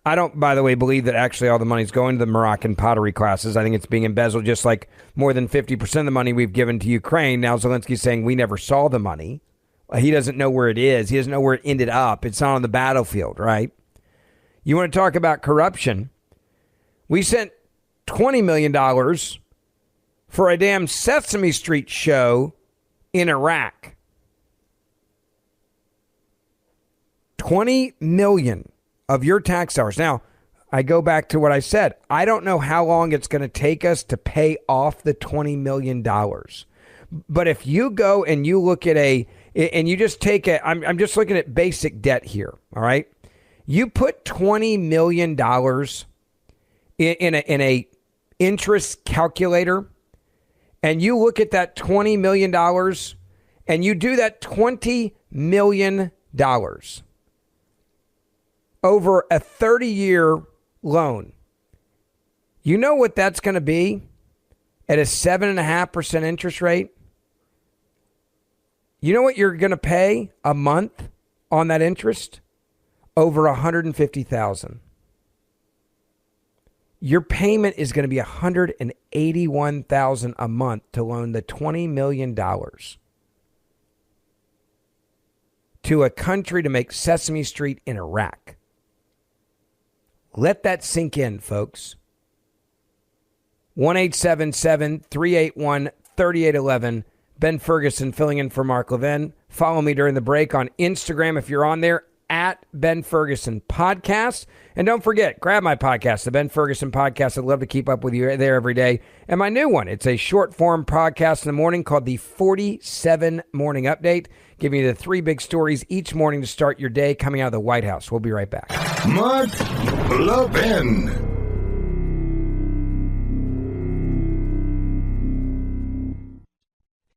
I don't, by the way, believe that actually all the money is going to the Moroccan pottery classes. I think it's being embezzled, just like more than 50% of the money we've given to Ukraine. Now Zelensky's saying we never saw the money. He doesn't know where it is. He doesn't know where it ended up. It's not on the battlefield, right? You want to talk about corruption? We sent $20 million for a damn Sesame Street show in Iraq. $20 million of your tax dollars. Now, I go back to what I said. I don't know how long it's going to take us to pay off the $20 million. But if you go and you look at and you just take I'm just looking at basic debt here, all right? You put $20 million in a interest calculator, and you look at that $20 million, and you do that $20 million over a 30-year loan. You know what that's going to be at a 7.5% interest rate? You know what you're going to pay a month on that interest? Over $150,000. Your payment is going to be $181,000 a month to loan the $20 million to a country to make Sesame Street in Iraq. Let that sink in, folks. 1-877-381-3811. Ben Ferguson filling in for Mark Levin. Follow me during the break on Instagram if you're on there, at Ben Ferguson Podcast. And don't forget, grab my podcast, the Ben Ferguson Podcast. I'd love to keep up with you there every day. And my new one, it's a short-form podcast in the morning called the 47 Morning Update, giving you the 3 big stories each morning to start your day coming out of the White House. We'll be right back. Mark Levin.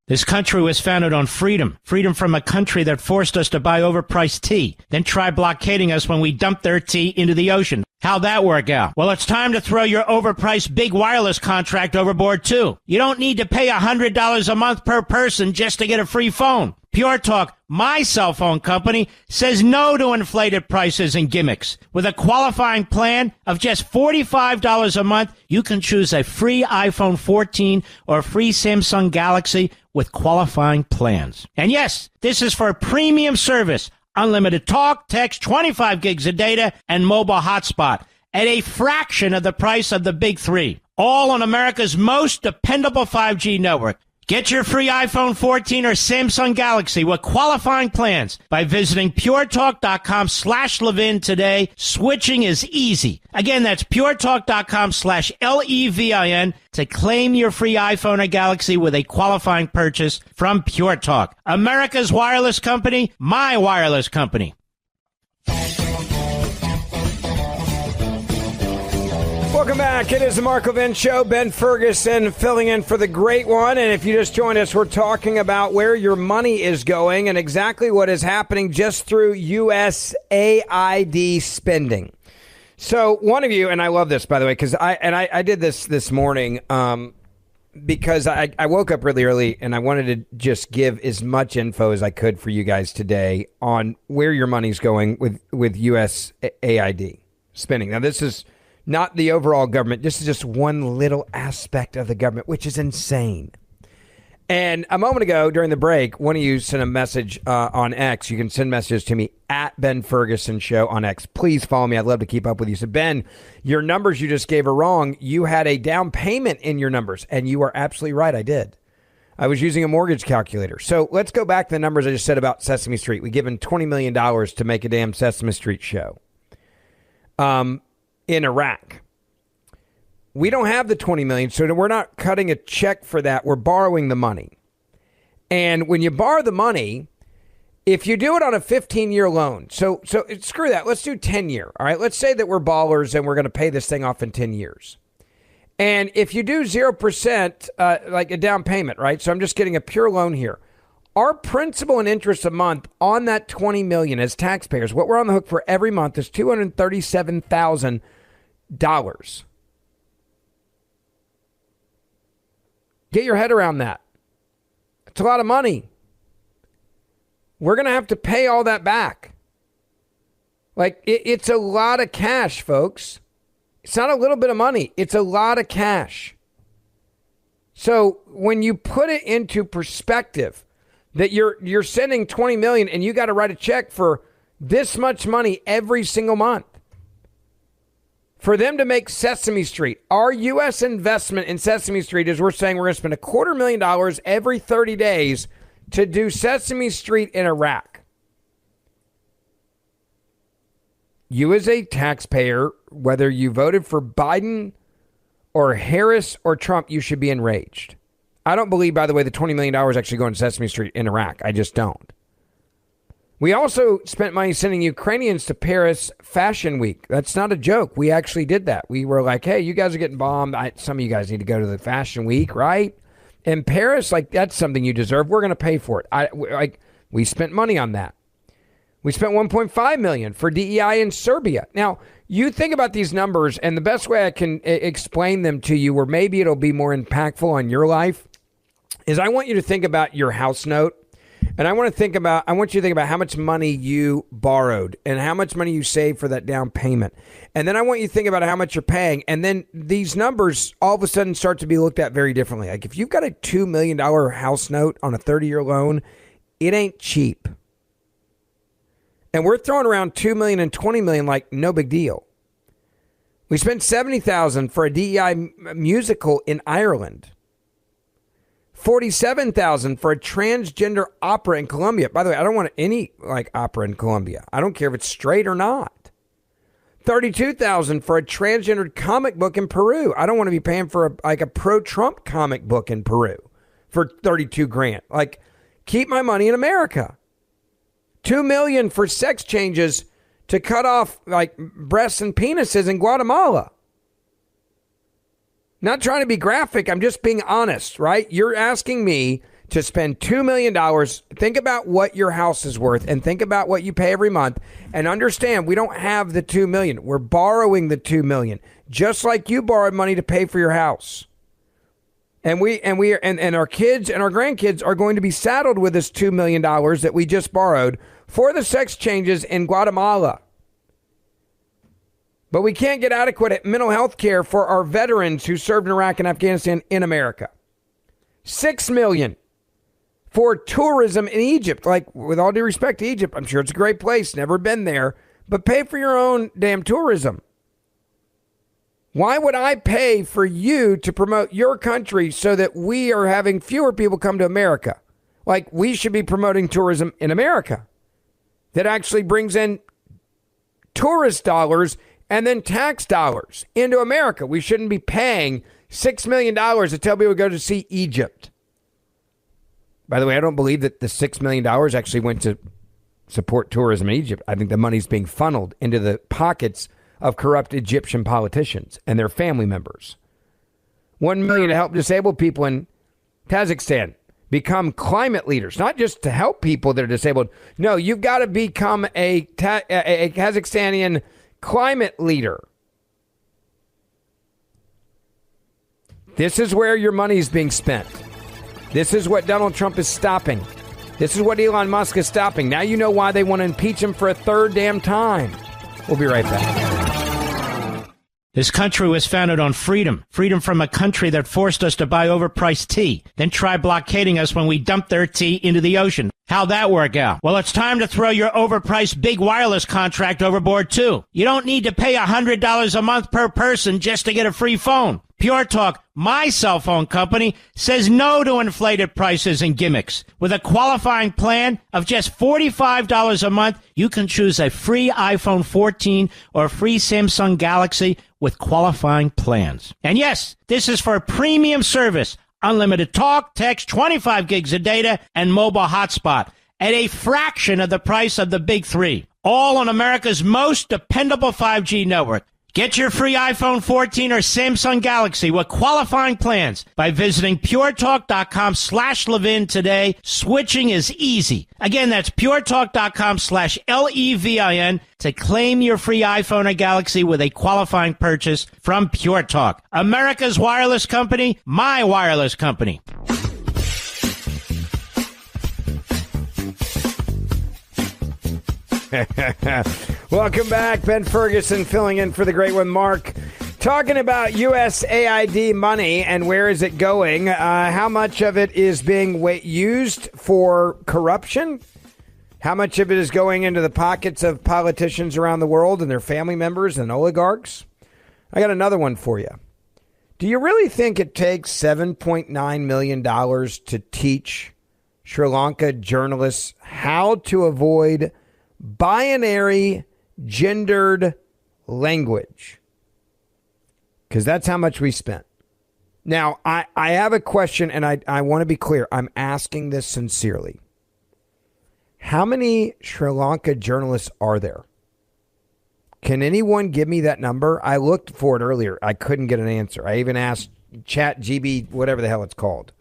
This country was founded on freedom. Freedom from a country that forced us to buy overpriced tea, then try blockading us when we dumped their tea into the ocean. How'd that work out? Well, it's time to throw your overpriced big wireless contract overboard, too. You don't need to pay $100 a month per person just to get a free phone. Pure Talk, my cell phone company, says no to inflated prices and gimmicks. With a qualifying plan of just $45 a month, you can choose a free iPhone 14 or a free Samsung Galaxy with qualifying plans. And yes, this is for a premium service. Unlimited talk, text, 25 gigs of data, and mobile hotspot at a fraction of the price of the big 3. All on America's most dependable 5G network. Get your free iPhone 14 or Samsung Galaxy with qualifying plans by visiting puretalk.com/Levin today. Switching is easy. Again, that's puretalk.com/LEVIN to claim your free iPhone or Galaxy with a qualifying purchase from Pure Talk. America's wireless company, my wireless company. Welcome back. It is the Mark Levin Show. Ben Ferguson filling in for the great one. And if you just joined us, we're talking about where your money is going and exactly what is happening just through USAID spending. So one of you, and I love this, by the way, because I did this morning because I woke up really early and I wanted to just give as much info as I could for you guys today on where your money's going with USAID spending. Now, this is not the overall government. This is just one little aspect of the government, which is insane. And a moment ago during the break, one of you sent a message on X. You can send messages to me at Ben Ferguson Show on X. Please follow me. I'd love to keep up with you. So, Ben, your numbers you just gave are wrong. You had a down payment in your numbers, and you are absolutely right. I did. I was using a mortgage calculator. So let's go back to the numbers I just said about Sesame Street. We given $20 million to make a damn Sesame Street show. in Iraq. We don't have the $20 million, so we're not cutting a check for that. We're borrowing the money. And when you borrow the money, if you do it on a 15-year loan, so screw that. Let's do 10-year. All right. Let's say that we're ballers and we're going to pay this thing off in 10 years. And if you do 0%, like a down payment, right? So I'm just getting a pure loan here. Our principal and interest a month on that $20 million as taxpayers, what we're on the hook for every month is $237,000. Get your head around that. It's a lot of money. We're going to have to pay all that back. Like, it's a lot of cash, folks. It's not a little bit of money. It's a lot of cash. So when you put it into perspective that you're sending $20 million and you got to write a check for this much money every single month for them to make Sesame Street. Our U.S. investment in Sesame Street is we're saying we're going to spend $250,000 every 30 days to do Sesame Street in Iraq. You as a taxpayer, whether you voted for Biden or Harris or Trump, you should be enraged. I don't believe, by the way, the $20 million actually going to Sesame Street in Iraq. I just don't. We also spent money sending Ukrainians to Paris Fashion Week. That's not a joke. We actually did that. We were like, hey, you guys are getting bombed. Some of you guys need to go to the Fashion Week, right? In Paris, like, that's something you deserve. We're going to pay for it. We spent money on that. We spent $1.5 million for DEI in Serbia. Now, you think about these numbers, and the best way I can explain them to you, or maybe it'll be more impactful on your life, is I want you to think about your house note. And I want you to think about how much money you borrowed and how much money you saved for that down payment. And then I want you to think about how much you're paying. And then these numbers all of a sudden start to be looked at very differently. Like if you've got a $2 million house note on a 30-year loan, it ain't cheap. And we're throwing around $2 million and $20 million like no big deal. We spent $70,000 for a DEI musical in Ireland. $47,000 for a transgender opera in Colombia. By the way, I don't want any opera in Colombia. I don't care if it's straight or not. $32,000 for a transgendered comic book in Peru. I don't want to be paying for a pro-Trump comic book in Peru for $32,000. Like, keep my money in America. $2 million for sex changes to cut off breasts and penises in Guatemala. Not trying to be graphic. I'm just being honest, right? You're asking me to spend $2 million. Think about what your house is worth and think about what you pay every month and understand we don't have the $2 million. We're borrowing the $2 million, just like you borrowed money to pay for your house. And our kids and our grandkids are going to be saddled with this $2 million that we just borrowed for the sex changes in Guatemala. But we can't get adequate mental health care for our veterans who served in Iraq and Afghanistan in America. $6 million for tourism in Egypt. Like, with all due respect to Egypt, I'm sure it's a great place. Never been there. But pay for your own damn tourism. Why would I pay for you to promote your country so that we are having fewer people come to America? Like, we should be promoting tourism in America that actually brings in tourist dollars and then tax dollars into America. We shouldn't be paying $6 million to tell people to go to see Egypt. By the way, I don't believe that the $6 million actually went to support tourism in Egypt. I think the money's being funneled into the pockets of corrupt Egyptian politicians and their family members. $1 million to help disabled people in Kazakhstan become climate leaders, not just to help people that are disabled. No, you've got to become a Kazakhstanian climate leader. This is where your money is being spent. This is what Donald Trump is stopping. This is what Elon Musk is stopping. Now you know why they want to impeach him for a third damn time. We'll be right back. This country was founded on freedom. Freedom from a country that forced us to buy overpriced tea, then try blockading us when we dumped their tea into the ocean. How'd that work out? Well, it's time to throw your overpriced big wireless contract overboard, too. You don't need to pay $100 a month per person just to get a free phone. Pure Talk, my cell phone company, says no to inflated prices and gimmicks. With a qualifying plan of just $45 a month, you can choose a free iPhone 14 or a free Samsung Galaxy with qualifying plans. And yes, this is for a premium service. Unlimited talk, text, 25 gigs of data, and mobile hotspot at a fraction of the price of the big three. All on America's most dependable 5G network. Get your free iPhone 14 or Samsung Galaxy with qualifying plans by visiting puretalk.com/Levin today. Switching is easy. Again, that's puretalk.com/LEVIN to claim your free iPhone or Galaxy with a qualifying purchase from Pure Talk. America's wireless company, my wireless company. Welcome back. Ben Ferguson filling in for the great one, Mark. Talking about USAID money and where is it going? How much of it is being used for corruption? How much of it is going into the pockets of politicians around the world and their family members and oligarchs? I got another one for you. Do you really think it takes $7.9 million to teach Sri Lanka journalists how to avoid binary gendered language? Because that's how much we spent. Now, I have a question, and I want to be clear. I'm asking this sincerely. How many Sri Lanka journalists are there? Can anyone give me that number? I looked for it earlier. I couldn't get an answer. I even asked ChatGPT, whatever the hell it's called.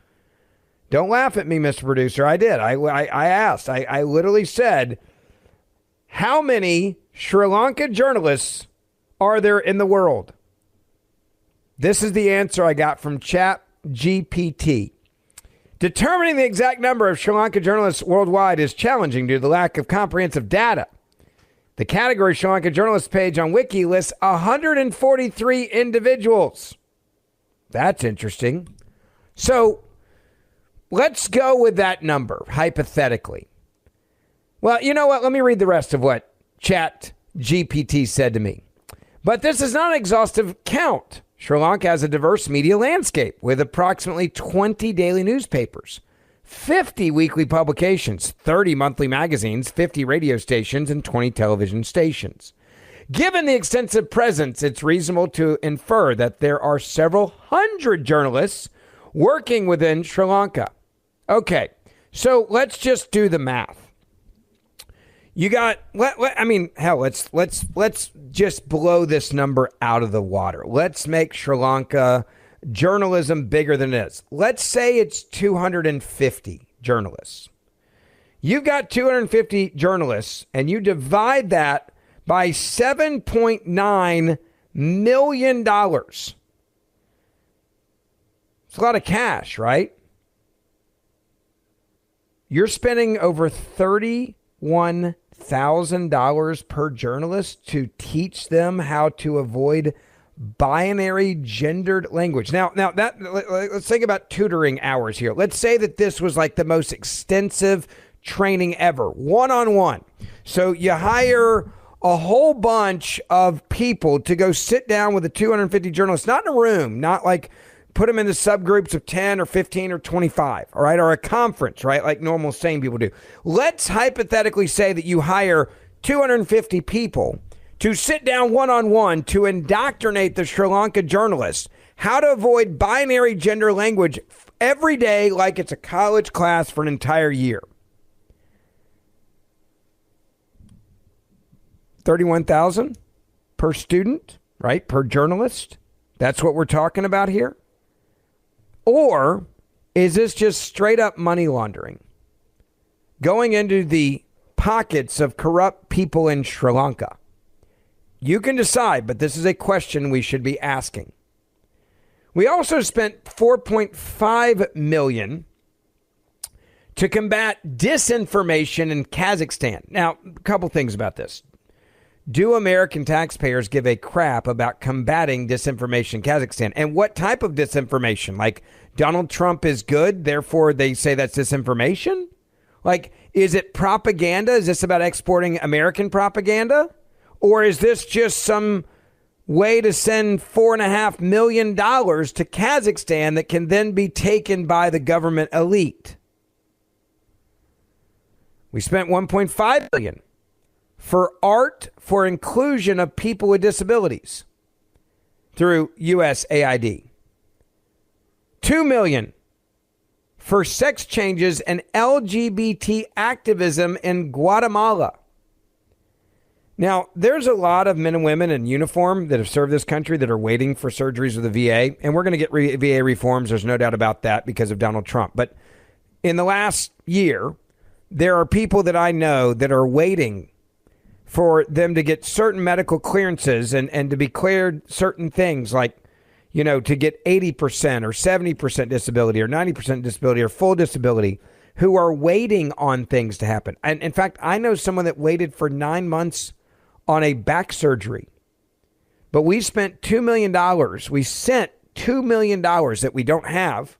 Don't laugh at me, Mr. Producer. I did. I asked. I literally said, how many Sri Lanka journalists are there in the world? This is the answer I got from ChatGPT. Determining the exact number of Sri Lanka journalists worldwide is challenging due to the lack of comprehensive data. The category Sri Lanka journalists page on Wiki lists 143 individuals. That's interesting. So let's go with that number, hypothetically. Well, you know what? Let me read the rest of what ChatGPT said to me. But this is not an exhaustive count. Sri Lanka has a diverse media landscape with approximately 20 daily newspapers, 50 weekly publications, 30 monthly magazines, 50 radio stations, and 20 television stations. Given the extensive presence, it's reasonable to infer that there are several hundred journalists working within Sri Lanka. Okay, so let's just do the math. You got, let's just blow this number out of the water. Let's make Sri Lanka journalism bigger than it is. Let's say it's 250 journalists. You've got 250 journalists, and you divide that by $7.9 million. It's a lot of cash, right? You're spending over $31,000 per journalist to teach them how to avoid binary gendered language. Now that let's think about tutoring hours here. Let's say that this was like the most extensive training ever, one-on-one. So you hire a whole bunch of people to go sit down with the 250 journalists, not in a room, not like put them into subgroups of 10 or 15 or 25, all right, or a conference, right, like normal sane people do. Let's hypothetically say that you hire 250 people to sit down one-on-one to indoctrinate the Sri Lanka journalists how to avoid binary gender language every day like it's a college class for an entire year. $31,000 per student, right, per journalist. That's what we're talking about here. Or is this just straight up money laundering? Going into the pockets of corrupt people in Sri Lanka? You can decide, but this is a question we should be asking. We also spent $4.5 million to combat disinformation in Kazakhstan. Now, a couple things about this. Do American taxpayers give a crap about combating disinformation in Kazakhstan? And what type of disinformation? Like Donald Trump is good, therefore they say that's disinformation? Like, is it propaganda? Is this about exporting American propaganda? Or is this just some way to send $4.5 million to Kazakhstan that can then be taken by the government elite? We spent $1.5 billion for art for inclusion of people with disabilities through USAID. $2 million for sex changes and LGBT activism in Guatemala. Now, there's a lot of men and women in uniform that have served this country that are waiting for surgeries with the VA, and we're going to get VA reforms. There's no doubt about that because of Donald Trump. But in the last year, there are people that I know that are waiting for them to get certain medical clearances and to be cleared certain things like, you know, to get 80% or 70% disability or 90% disability or full disability, who are waiting on things to happen. And in fact, I know someone that waited for 9 months on a back surgery. But we spent $2 million. We sent $2 million that we don't have.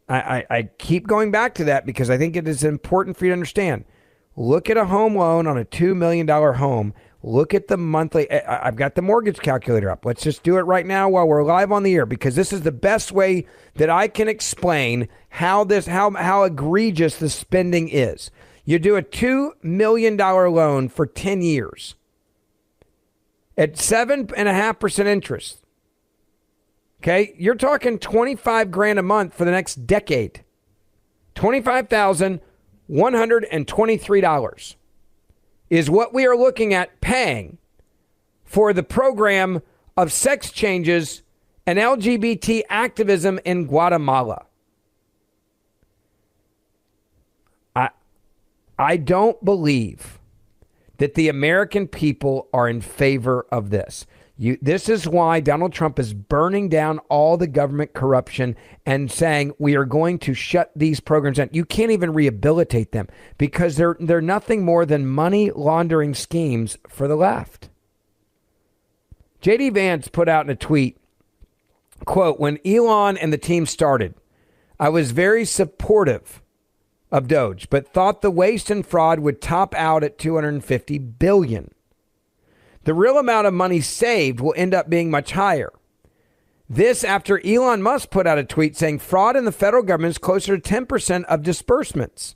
I keep going back to that because I think it is important for you to understand. Look at a home loan on a $2 million home. Look at the monthly. I've got the mortgage calculator up. Let's just do it right now while we're live on the air, because this is the best way that I can explain how egregious the spending is. You do a $2 million loan for 10 years at 7.5% interest. Okay, you're talking $25,000 a month for the next decade. $25,123 is what we are looking at paying for the program of sex changes and LGBT activism in Guatemala. I don't believe that the American people are in favor of this. This is why Donald Trump is burning down all the government corruption and saying we are going to shut these programs down. You can't even rehabilitate them because they're nothing more than money laundering schemes for the left. J.D. Vance put out in a tweet, quote, "When Elon and the team started, I was very supportive of DOGE, but thought the waste and fraud would top out at $250 billion. The real amount of money saved will end up being much higher. This after Elon Musk put out a tweet saying fraud in the federal government is closer to 10% of disbursements.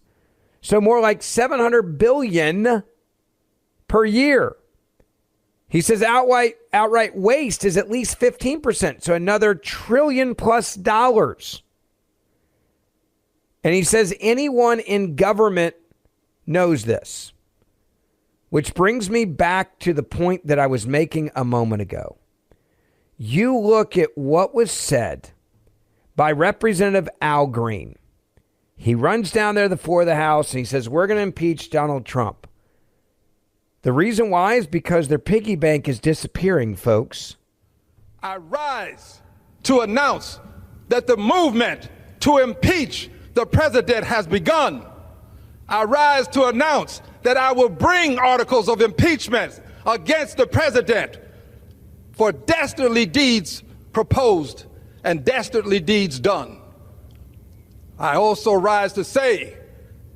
So more like $700 billion per year. He says outright waste is at least 15%, so another $1 trillion plus. And he says anyone in government knows this. Which brings me back to the point that I was making a moment ago. You look at what was said by Representative Al Green. He runs down there to the floor of the House and he says, we're going to impeach Donald Trump. The reason why is because their piggy bank is disappearing, folks. I rise to announce that the movement to impeach the president has begun. I rise to announce that I will bring articles of impeachment against the president for dastardly deeds proposed and dastardly deeds done. I also rise to say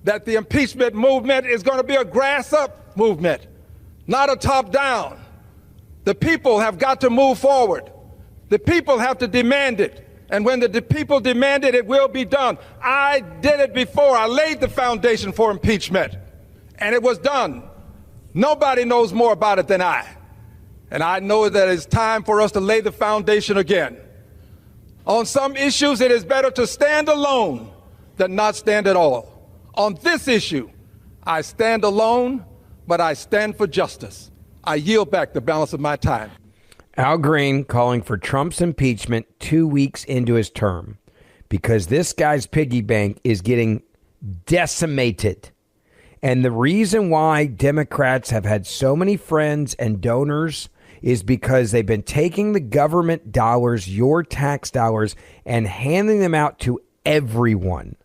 that the impeachment movement is going to be a grass-up movement, not a top-down. The people have got to move forward. The people have to demand it. And when the people demand it, it will be done. I did it before. I laid the foundation for impeachment. And it was done. Nobody knows more about it than I. And I know that it's time for us to lay the foundation again. On some issues, it is better to stand alone than not stand at all. On this issue, I stand alone, but I stand for justice. I yield back the balance of my time. Al Green calling for Trump's impeachment 2 weeks into his term because this guy's piggy bank is getting decimated. And the reason why Democrats have had so many friends and donors is because they've been taking the government dollars, your tax dollars, and handing them out to everyone.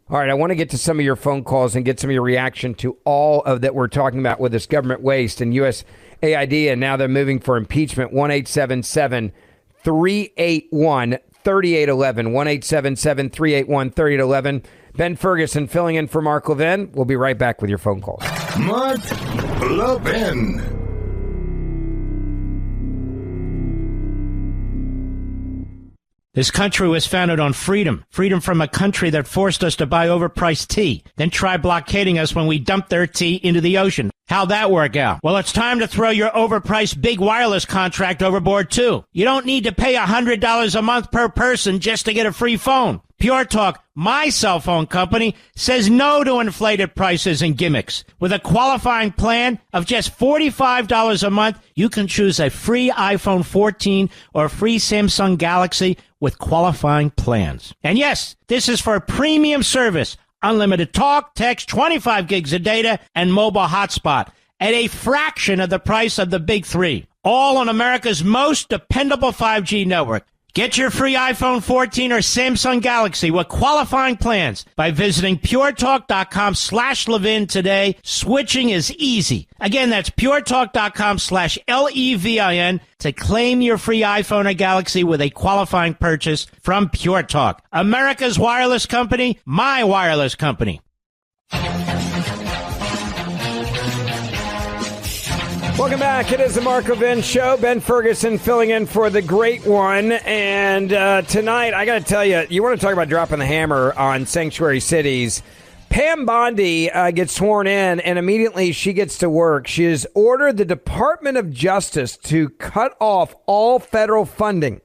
All right, I want to get to some of your phone calls and get some of your reaction to all of that we're talking about with this government waste and USAID, and now they're moving for impeachment. 1-877-381-3811, 1-877-381-3811. Ben Ferguson filling in for Mark Levin. We'll be right back with your phone calls. Mark Levin. This country was founded on freedom. Freedom from a country that forced us to buy overpriced tea, then try blockading us when we dumped their tea into the ocean. How'd that work out? Well, it's time to throw your overpriced big wireless contract overboard, too. You don't need to pay $100 a month per person just to get a free phone. Pure Talk, my cell phone company, says no to inflated prices and gimmicks. With a qualifying plan of just $45 a month, you can choose a free iPhone 14 or a free Samsung Galaxy with qualifying plans. And yes, this is for a premium service. Unlimited talk, text, 25 gigs of data, and mobile hotspot at a fraction of the price of the big three. All on America's most dependable 5G network. Get your free iPhone 14 or Samsung Galaxy with qualifying plans by visiting puretalk.com/Levin today. Switching is easy. Again, that's puretalk.com/LEVIN to claim your free iPhone or Galaxy with a qualifying purchase from Pure Talk. America's wireless company, my wireless company. Welcome back. It is the Mark Levin Show. Ben Ferguson filling in for the great one. And tonight, I got to tell you, you want to talk about dropping the hammer on sanctuary cities. Pam Bondi gets sworn in, and immediately she gets to work. She has ordered the Department of Justice to cut off all federal funding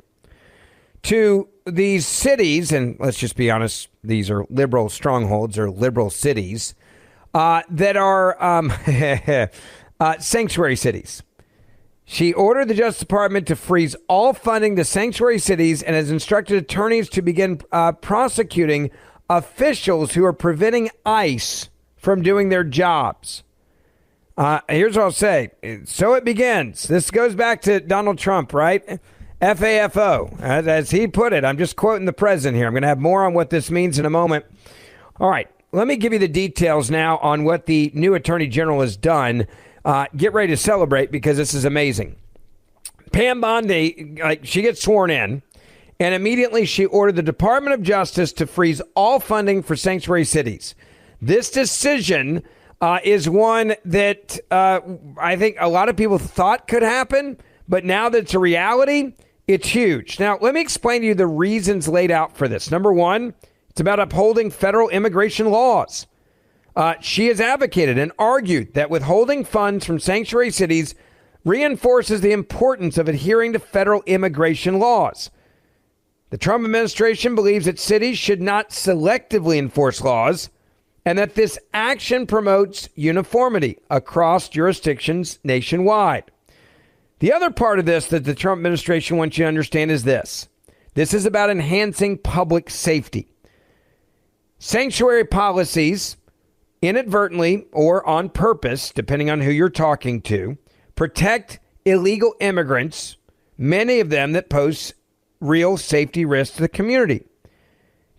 to these cities, and let's just be honest, these are liberal strongholds or liberal cities that are... sanctuary cities. She ordered the Justice Department to freeze all funding to sanctuary cities and has instructed attorneys to begin prosecuting officials who are preventing ICE from doing their jobs. Here's what I'll say. So it begins. This goes back to Donald Trump, right? FAFO, as he put it. I'm just quoting the president here. I'm going to have more on what this means in a moment. All right. Let me give you the details now on what the new Attorney General has done. Get ready to celebrate because this is amazing. Pam Bondi, she gets sworn in, and immediately she ordered the Department of Justice to freeze all funding for sanctuary cities. This decision is one that I think a lot of people thought could happen, but now that it's a reality, it's huge. Now, let me explain to you the reasons laid out for this. Number one, it's about upholding federal immigration laws. She has advocated and argued that withholding funds from sanctuary cities reinforces the importance of adhering to federal immigration laws. The Trump administration believes that cities should not selectively enforce laws and that this action promotes uniformity across jurisdictions nationwide. The other part of this that the Trump administration wants you to understand is this. This is about enhancing public safety. Sanctuary policies inadvertently or on purpose, depending on who you're talking to, protect illegal immigrants, many of them that pose real safety risks to the community.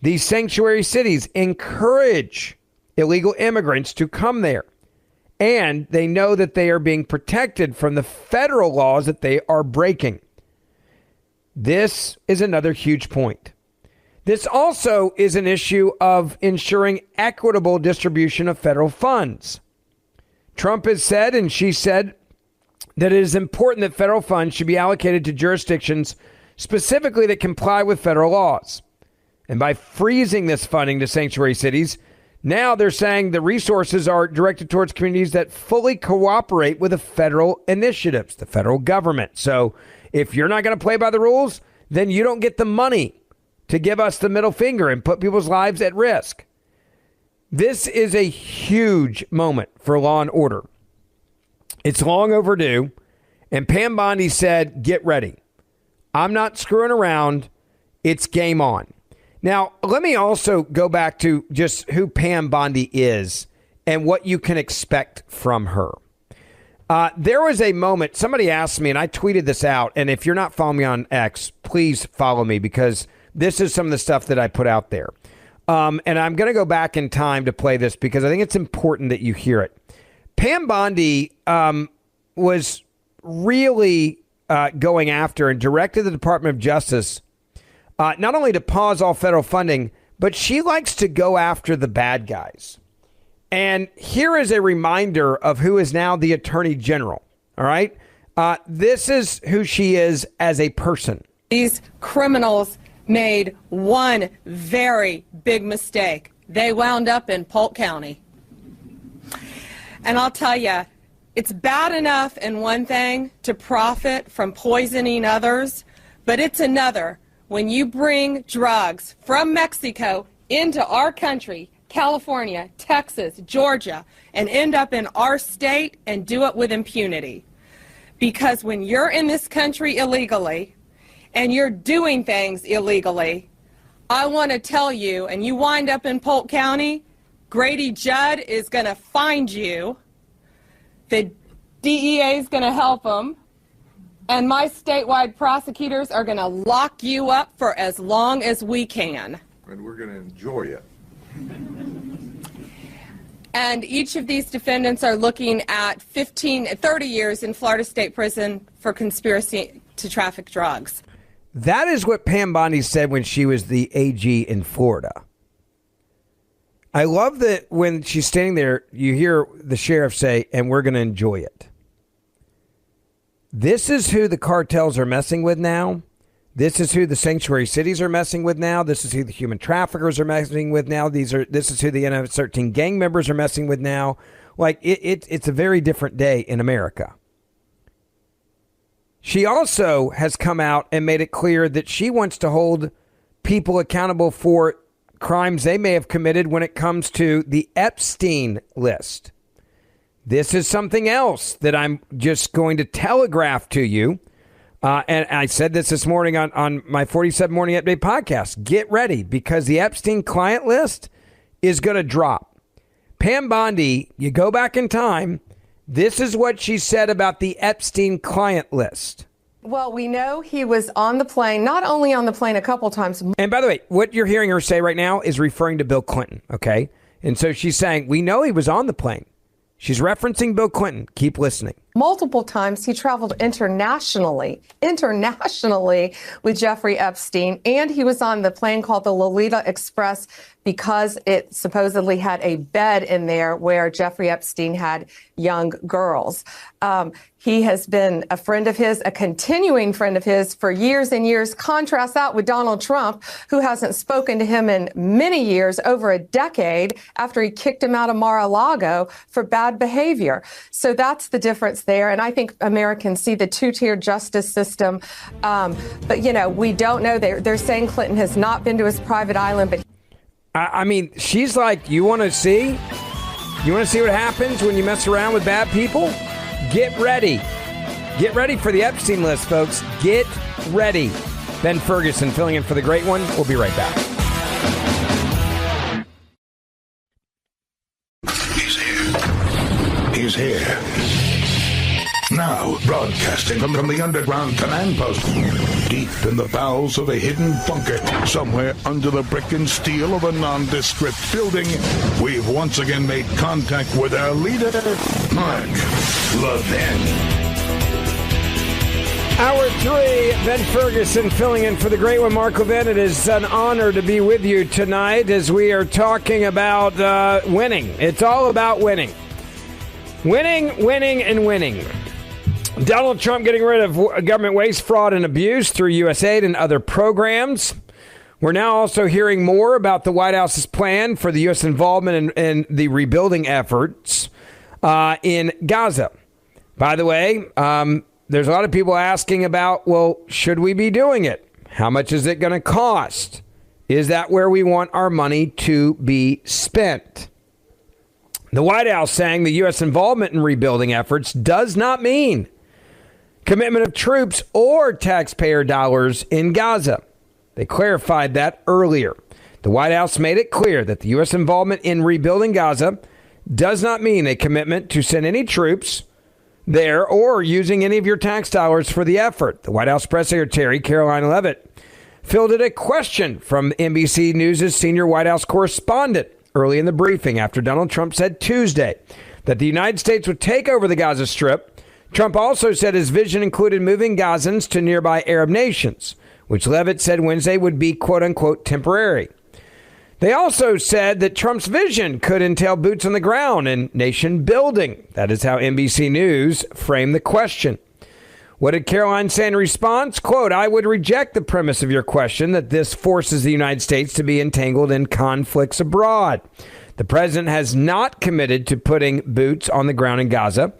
These sanctuary cities encourage illegal immigrants to come there, and they know that they are being protected from the federal laws that they are breaking. This is another huge point. This also is an issue of ensuring equitable distribution of federal funds. Trump has said, and she said, that it is important that federal funds should be allocated to jurisdictions specifically that comply with federal laws. And by freezing this funding to sanctuary cities, now they're saying the resources are directed towards communities that fully cooperate with the federal initiatives, the federal government. So if you're not going to play by the rules, then you don't get the money to give us the middle finger and put people's lives at risk. This is a huge moment for law and order. It's long overdue. And Pam Bondi said, get ready. I'm not screwing around. It's game on. Now, let me also go back to just who Pam Bondi is and what you can expect from her. There was a moment, somebody asked me, and I tweeted this out, and if you're not following me on X, please follow me because this is some of the stuff that I put out there. And I'm going to go back in time to play this because I think it's important that you hear it. Pam Bondi was really going after and directed the Department of Justice not only to pause all federal funding, but she likes to go after the bad guys. And here is a reminder of who is now the Attorney General. All right. This is who she is as a person. These criminals made one very big mistake. They wound up in Polk County. And I'll tell you, it's bad enough in one thing to profit from poisoning others, but it's another when you bring drugs from Mexico into our country, California, Texas, Georgia, and end up in our state and do it with impunity. Because when you're in this country illegally and you're doing things illegally, I want to tell you, and you wind up in Polk County, Grady Judd is going to find you, the DEA is going to help them, and my statewide prosecutors are going to lock you up for as long as we can. And we're going to enjoy it. And each of these defendants are looking at 30 years in Florida State Prison for conspiracy to traffic drugs. That is what Pam Bondi said when she was the AG in Florida. I love that when she's standing there, you hear the sheriff say, and we're going to enjoy it. This is who the cartels are messing with now. This is who the sanctuary cities are messing with now. This is who the human traffickers are messing with now. This is who the NF-13 gang members are messing with now. Like, it's a very different day in America. She also has come out and made it clear that she wants to hold people accountable for crimes they may have committed when it comes to the Epstein list. This is something else that I'm just going to telegraph to you. And I said this morning on my 47 Morning Update podcast. Get ready, because the Epstein client list is going to drop. Pam Bondi, you go back in time. This is what she said about the Epstein client list. Well, we know he was on the plane, not only on the plane a couple times. And by the way, what you're hearing her say right now is referring to Bill Clinton, okay? And so she's saying, we know he was on the plane. She's referencing Bill Clinton. Keep listening. Multiple times he traveled internationally with Jeffrey Epstein, and he was on the plane called the Lolita Express because it supposedly had a bed in there where Jeffrey Epstein had young girls. He has been a friend of his, a continuing friend of his for years and years. Contrast that with Donald Trump, who hasn't spoken to him in many years, over a decade, after he kicked him out of Mar-a-Lago for bad behavior. So that's the difference there. And I think Americans see the two-tier justice system. But, you know, we don't know. They're saying Clinton has not been to his private island. But I mean, she's like, you want to see? You want to see what happens when you mess around with bad people? Get ready. Get ready for the Epstein list, folks. Get ready. Ben Ferguson filling in for the great one. We'll be right back. He's here. Now, broadcasting from the underground command post, deep in the bowels of a hidden bunker, somewhere under the brick and steel of a nondescript building, we've once again made contact with our leader, Mark Levin. Hour 3, Ben Ferguson filling in for the great one, Mark Levin. It is an honor to be with you tonight as we are talking about winning. It's all about winning. Winning, winning, and winning. Donald Trump getting rid of government waste, fraud, and abuse through US Aid and other programs. We're now also hearing more about the White House's plan for the U.S. involvement in the rebuilding efforts in Gaza. By the way, there's a lot of people asking about, well, should we be doing it? How much is it going to cost? Is that where we want our money to be spent? The White House saying the U.S. involvement in rebuilding efforts does not mean commitment of troops or taxpayer dollars in Gaza. They clarified that earlier. The White House made it clear that the U.S. involvement in rebuilding Gaza does not mean a commitment to send any troops there or using any of your tax dollars for the effort. The White House press secretary, Caroline Levitt, fielded a question from NBC News' senior White House correspondent early in the briefing after Donald Trump said Tuesday that the United States would take over the Gaza Strip. Trump also said his vision included moving Gazans to nearby Arab nations, which Levitt said Wednesday would be, quote unquote, temporary. They also said that Trump's vision could entail boots on the ground and nation building. That is how NBC News framed the question. What did Caroline say in response? Quote, I would reject the premise of your question that this forces the United States to be entangled in conflicts abroad. The president has not committed to putting boots on the ground in Gaza.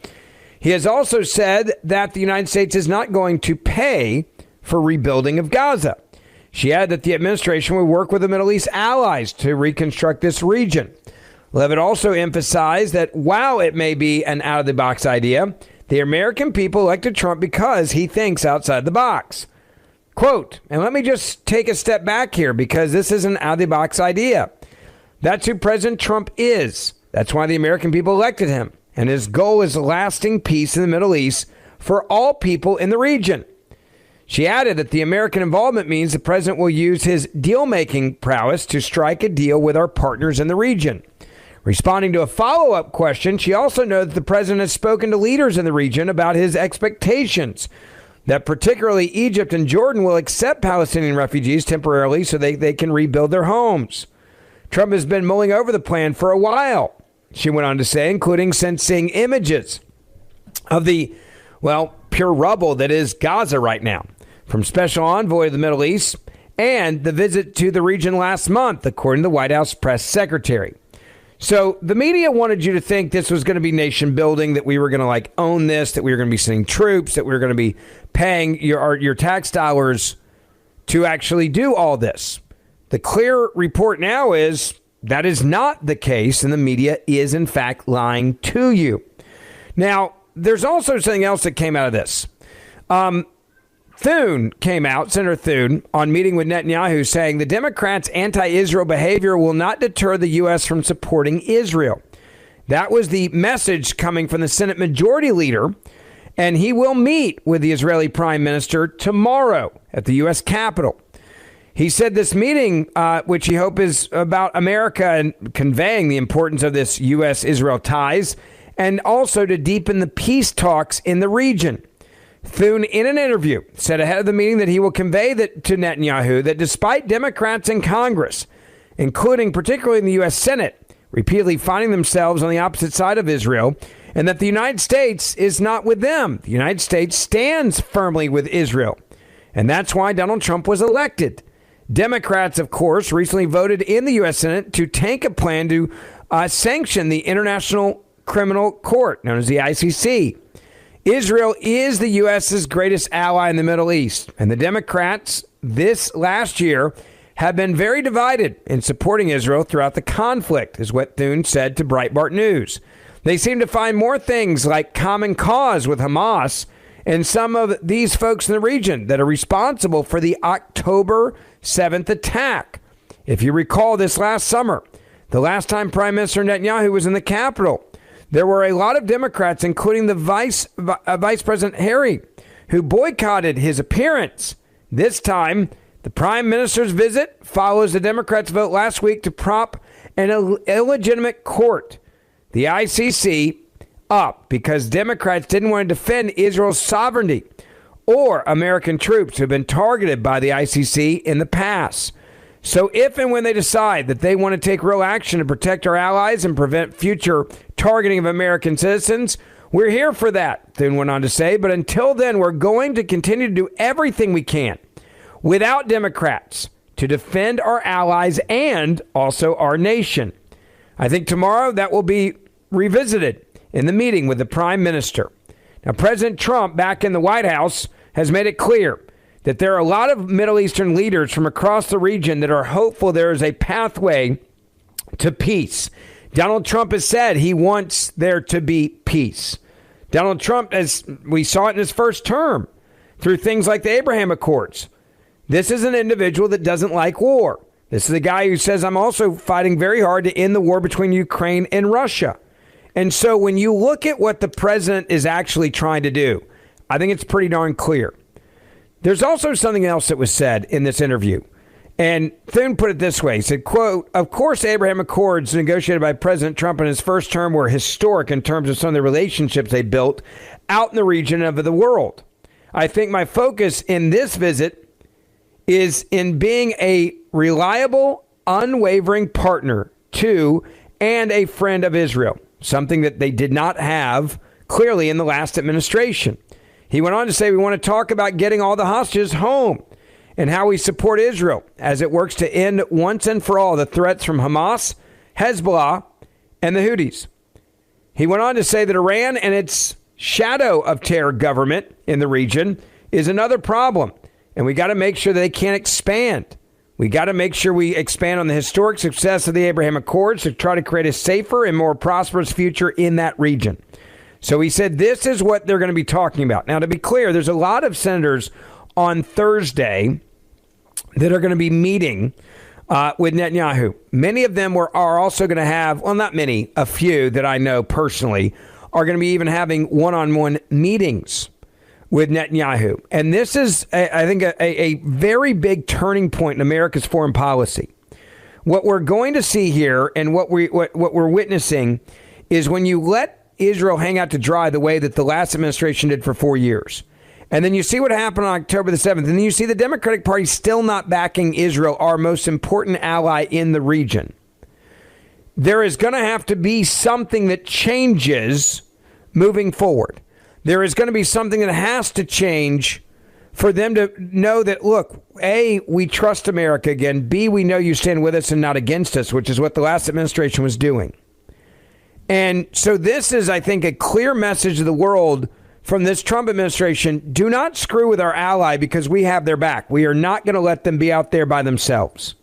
He has also said that the United States is not going to pay for rebuilding of Gaza. She added that the administration would work with the Middle East allies to reconstruct this region. Levin also emphasized that while it may be an out-of-the-box idea, the American people elected Trump because he thinks outside the box. Quote, and let me just take a step back here because this is an out-of-the-box idea. That's who President Trump is. That's why the American people elected him. And his goal is lasting peace in the Middle East for all people in the region. She added that the American involvement means the president will use his deal-making prowess to strike a deal with our partners in the region. Responding to a follow-up question, she also noted that the president has spoken to leaders in the region about his expectations that particularly Egypt and Jordan will accept Palestinian refugees temporarily so they can rebuild their homes. Trump has been mulling over the plan for a while, she went on to say, including since seeing images of the, pure rubble that is Gaza right now, from Special Envoy to the Middle East and the visit to the region last month, according to the White House press secretary. So the media wanted you to think this was going to be nation building, that we were going to own this, that we were going to be sending troops, that we were going to be paying your tax dollars to actually do all this. The clear report now is that is not the case, and the media is, in fact, lying to you. Now, there's also something else that came out of this. Thune came out, Senator Thune, on meeting with Netanyahu, saying the Democrats' anti-Israel behavior will not deter the U.S. from supporting Israel. That was the message coming from the Senate Majority Leader, and he will meet with the Israeli Prime Minister tomorrow at the U.S. Capitol. He said this meeting, which he hopes is about America and conveying the importance of this U.S.-Israel ties, and also to deepen the peace talks in the region. Thune, in an interview, said ahead of the meeting that he will convey that to Netanyahu that despite Democrats in Congress, including particularly in the U.S. Senate, repeatedly finding themselves on the opposite side of Israel, and that the United States is not with them. The United States stands firmly with Israel. And that's why Donald Trump was elected. Democrats, of course, recently voted in the U.S. Senate to tank a plan to sanction the International Criminal Court, known as the ICC. Israel is the U.S.'s greatest ally in the Middle East, and the Democrats this last year have been very divided in supporting Israel throughout the conflict, is what Thune said to Breitbart News. They seem to find more things like common cause with Hamas and some of these folks in the region that are responsible for the October 7th attack. If you recall this last summer, the last time Prime Minister Netanyahu was in the Capitol, there were a lot of Democrats, including the Vice President Harry, who boycotted his appearance. This time, the Prime Minister's visit follows the Democrats' vote last week to prop an illegitimate court, the ICC, up because Democrats didn't want to defend Israel's sovereignty or American troops who have been targeted by the ICC in the past. So if and when they decide that they want to take real action to protect our allies and prevent future targeting of American citizens, we're here for that, Thune went on to say. But until then, we're going to continue to do everything we can without Democrats to defend our allies and also our nation. I think tomorrow that will be revisited in the meeting with the Prime Minister. Now, President Trump, back in the White House, has made it clear that there are a lot of Middle Eastern leaders from across the region that are hopeful there is a pathway to peace. Donald Trump has said he wants there to be peace. Donald Trump, as we saw it in his first term, through things like the Abraham Accords. This is an individual that doesn't like war. This is a guy who says, I'm also fighting very hard to end the war between Ukraine and Russia. And so when you look at what the president is actually trying to do, I think it's pretty darn clear. There's also something else that was said in this interview. And Thune put it this way. He said, quote, of course, Abraham Accords negotiated by President Trump in his first term were historic in terms of some of the relationships they built out in the region of the world. I think my focus in this visit is in being a reliable unwavering partner to and a friend of Israel, something that they did not have clearly in the last administration. He went on to say, we want to talk about getting all the hostages home and how we support Israel as it works to end once and for all the threats from Hamas, Hezbollah, and the Houthis. He went on to say that Iran and its shadow of terror government in the region is another problem, and we got to make sure that they can't expand. We got to make sure we expand on the historic success of the Abraham Accords to try to create a safer and more prosperous future in that region. So he said this is what they're going to be talking about. Now, to be clear, there's a lot of senators on Thursday that are going to be meeting with Netanyahu. Many of them are also going to have, well, not many, a few that I know personally, are going to be even having one-on-one meetings with Netanyahu. And this is, I think, a very big turning point in America's foreign policy. What we're going to see here and what we're witnessing is when you let Israel hang out to dry the way that the last administration did for 4 years, and then you see what happened on October the 7th, and then you see the Democratic Party still not backing Israel, our most important ally in the region. There is going to have to be something that changes moving forward. There is going to be something that has to change for them to know that, look, A, we trust America again. B, we know you stand with us and not against us, which is what the last administration was doing. And so this is, I think, a clear message to the world from this Trump administration. Do not screw with our ally because we have their back. We are not going to let them be out there by themselves.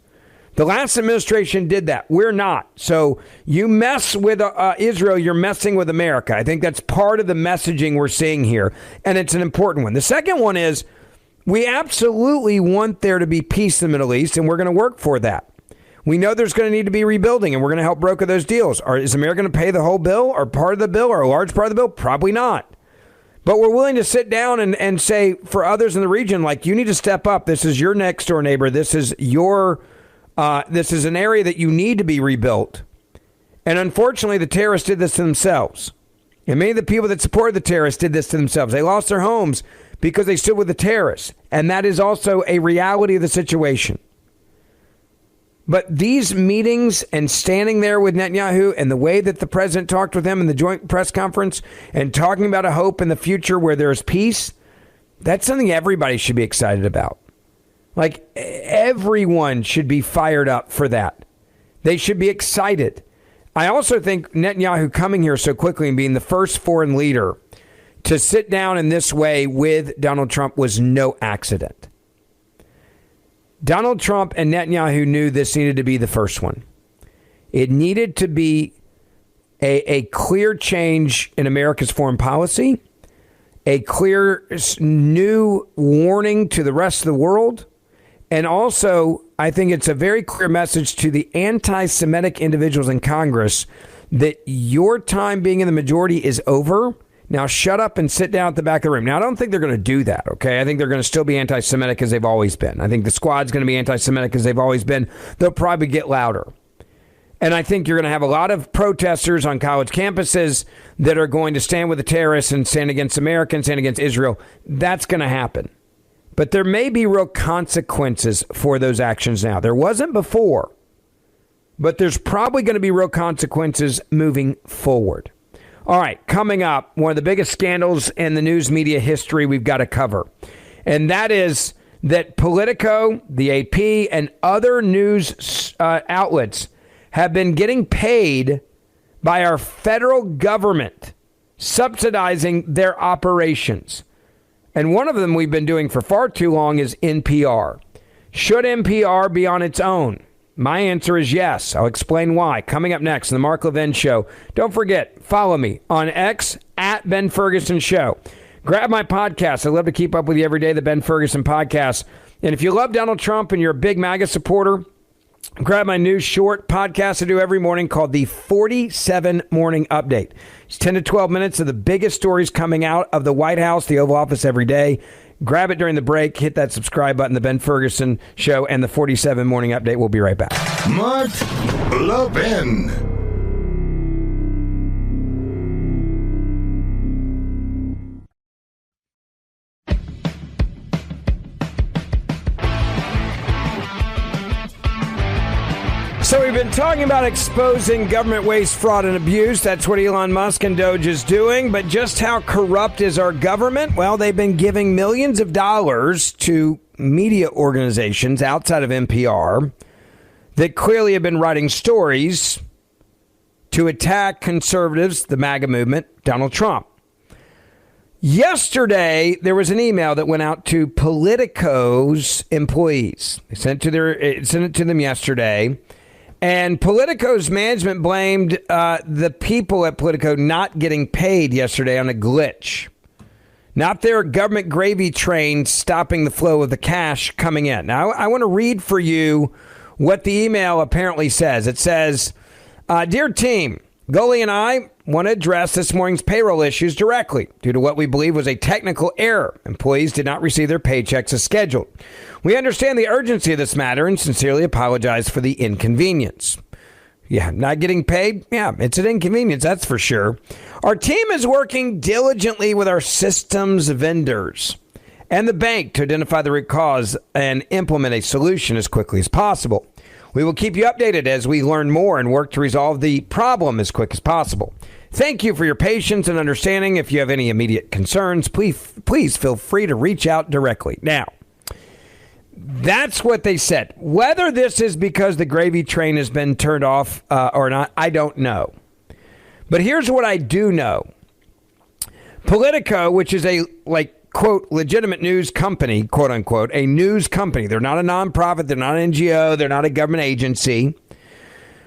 The last administration did that. We're not. So you mess with Israel, you're messing with America. I think that's part of the messaging we're seeing here, and it's an important one. The second one is we absolutely want there to be peace in the Middle East, and we're going to work for that. We know there's going to need to be rebuilding, and we're going to help broker those deals. Is America going to pay the whole bill or part of the bill or a large part of the bill? Probably not. But we're willing to sit down and say for others in the region, like, you need to step up. This is your next door neighbor. This is your this is an area that you need to be rebuilt. And unfortunately, the terrorists did this to themselves. And many of the people that supported the terrorists did this to themselves. They lost their homes because they stood with the terrorists. And that is also a reality of the situation. But these meetings and standing there with Netanyahu and the way that the president talked with him in the joint press conference and talking about a hope in the future where there's peace, that's something everybody should be excited about. Like, everyone should be fired up for that. They should be excited. I also think Netanyahu coming here so quickly and being the first foreign leader to sit down in this way with Donald Trump was no accident. Donald Trump and Netanyahu knew this needed to be the first one. It needed to be a clear change in America's foreign policy, a clear new warning to the rest of the world. And also, I think it's a very clear message to the anti-Semitic individuals in Congress that your time being in the majority is over. Now shut up and sit down at the back of the room. Now, I don't think they're going to do that, okay? I think they're going to still be anti-Semitic as they've always been. I think the squad's going to be anti-Semitic as they've always been. They'll probably get louder. And I think you're going to have a lot of protesters on college campuses that are going to stand with the terrorists and stand against Americans, stand against Israel. That's going to happen. But there may be real consequences for those actions now. There wasn't before, but there's probably going to be real consequences moving forward. All right, coming up, one of the biggest scandals in the news media history we've got to cover. And that is that Politico, the AP, and other news outlets have been getting paid by our federal government, subsidizing their operations. And one of them we've been doing for far too long is NPR. Should NPR be on its own? My answer is yes. I'll explain why. Coming up next in the Mark Levin Show. Don't forget, follow me on X at Ben Ferguson Show. Grab my podcast. I love to keep up with you every day, the Ben Ferguson Podcast. And if you love Donald Trump and you're a big MAGA supporter, grab my new short podcast I do every morning called the 47 Morning Update. It's 10 to 12 minutes of the biggest stories coming out of the White House, the Oval Office every day. Grab it during the break. Hit that subscribe button, the Ben Ferguson Show, and the 47 Morning Update. We'll be right back. Mark Levin. Talking about exposing government waste, fraud, and abuse. That's what Elon Musk and DOGE is doing. But just how corrupt is our government? Well, they've been giving millions of dollars to media organizations outside of NPR that clearly have been writing stories to attack conservatives, the MAGA movement, Donald Trump. Yesterday, there was an email that went out to Politico's employees. They sent it to them yesterday. And Politico's management blamed the people at Politico not getting paid yesterday on a glitch. Not their government gravy train stopping the flow of the cash coming in. Now, I want to read for you what the email apparently says. It says, Dear team, Goli and I want to address this morning's payroll issues directly due to what we believe was a technical error. Employees did not receive their paychecks as scheduled. We understand the urgency of this matter and sincerely apologize for the inconvenience. Yeah, not getting paid? Yeah, it's an inconvenience, that's for sure. Our team is working diligently with our systems vendors and the bank to identify the root cause and implement a solution as quickly as possible. We will keep you updated as we learn more and work to resolve the problem as quick as possible. Thank you for your patience and understanding. If you have any immediate concerns, please feel free to reach out directly. Now, that's what they said. Whether this is because the gravy train has been turned off or not, I don't know. But here's what I do know. Politico, which is a, quote, legitimate news company, quote unquote, a news company. They're not a nonprofit. They're not an NGO. They're not a government agency,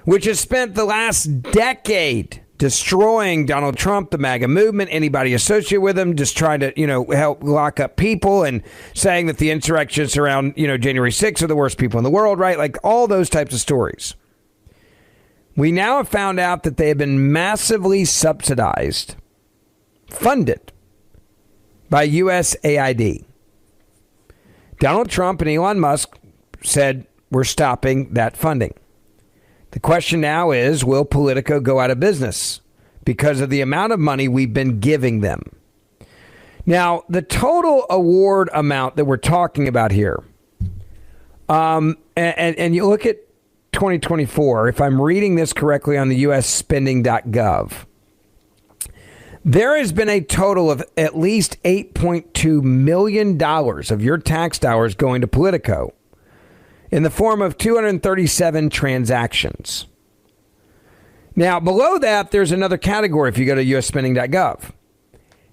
which has spent the last decade destroying Donald Trump, the MAGA movement, anybody associated with him, just trying to, help lock up people and saying that the insurrectionists around, January 6th are the worst people in the world, right? Like all those types of stories. We now have found out that they have been massively subsidized, funded by USAID. Donald Trump and Elon Musk said we're stopping that funding. The question now is, will Politico go out of business because of the amount of money we've been giving them? Now, the total award amount that we're talking about here, and you look at 2024, if I'm reading this correctly on the usspending.gov, there has been a total of at least $8.2 million of your tax dollars going to Politico in the form of 237 transactions. Now, below that, there's another category if you go to usspending.gov.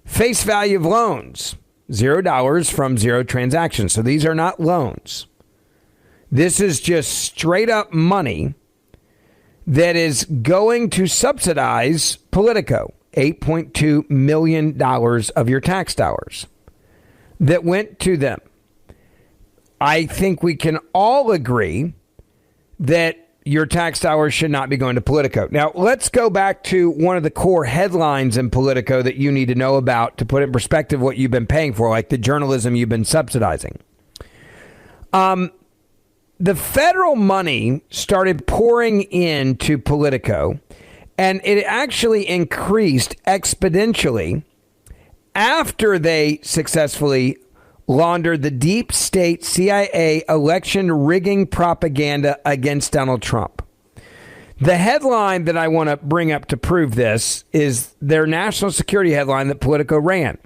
Face value of loans, $0 from 0 transactions. So these are not loans. This is just straight up money that is going to subsidize Politico. $8.2 million of your tax dollars that went to them. I think we can all agree that your tax dollars should not be going to Politico. Now, let's go back to one of the core headlines in Politico that you need to know about to put in perspective what you've been paying for, like the journalism you've been subsidizing. The federal money started pouring into Politico, and it actually increased exponentially after they successfully laundered the deep state CIA election rigging propaganda against Donald Trump. The headline that I want to bring up to prove this is their national security headline that Politico ran.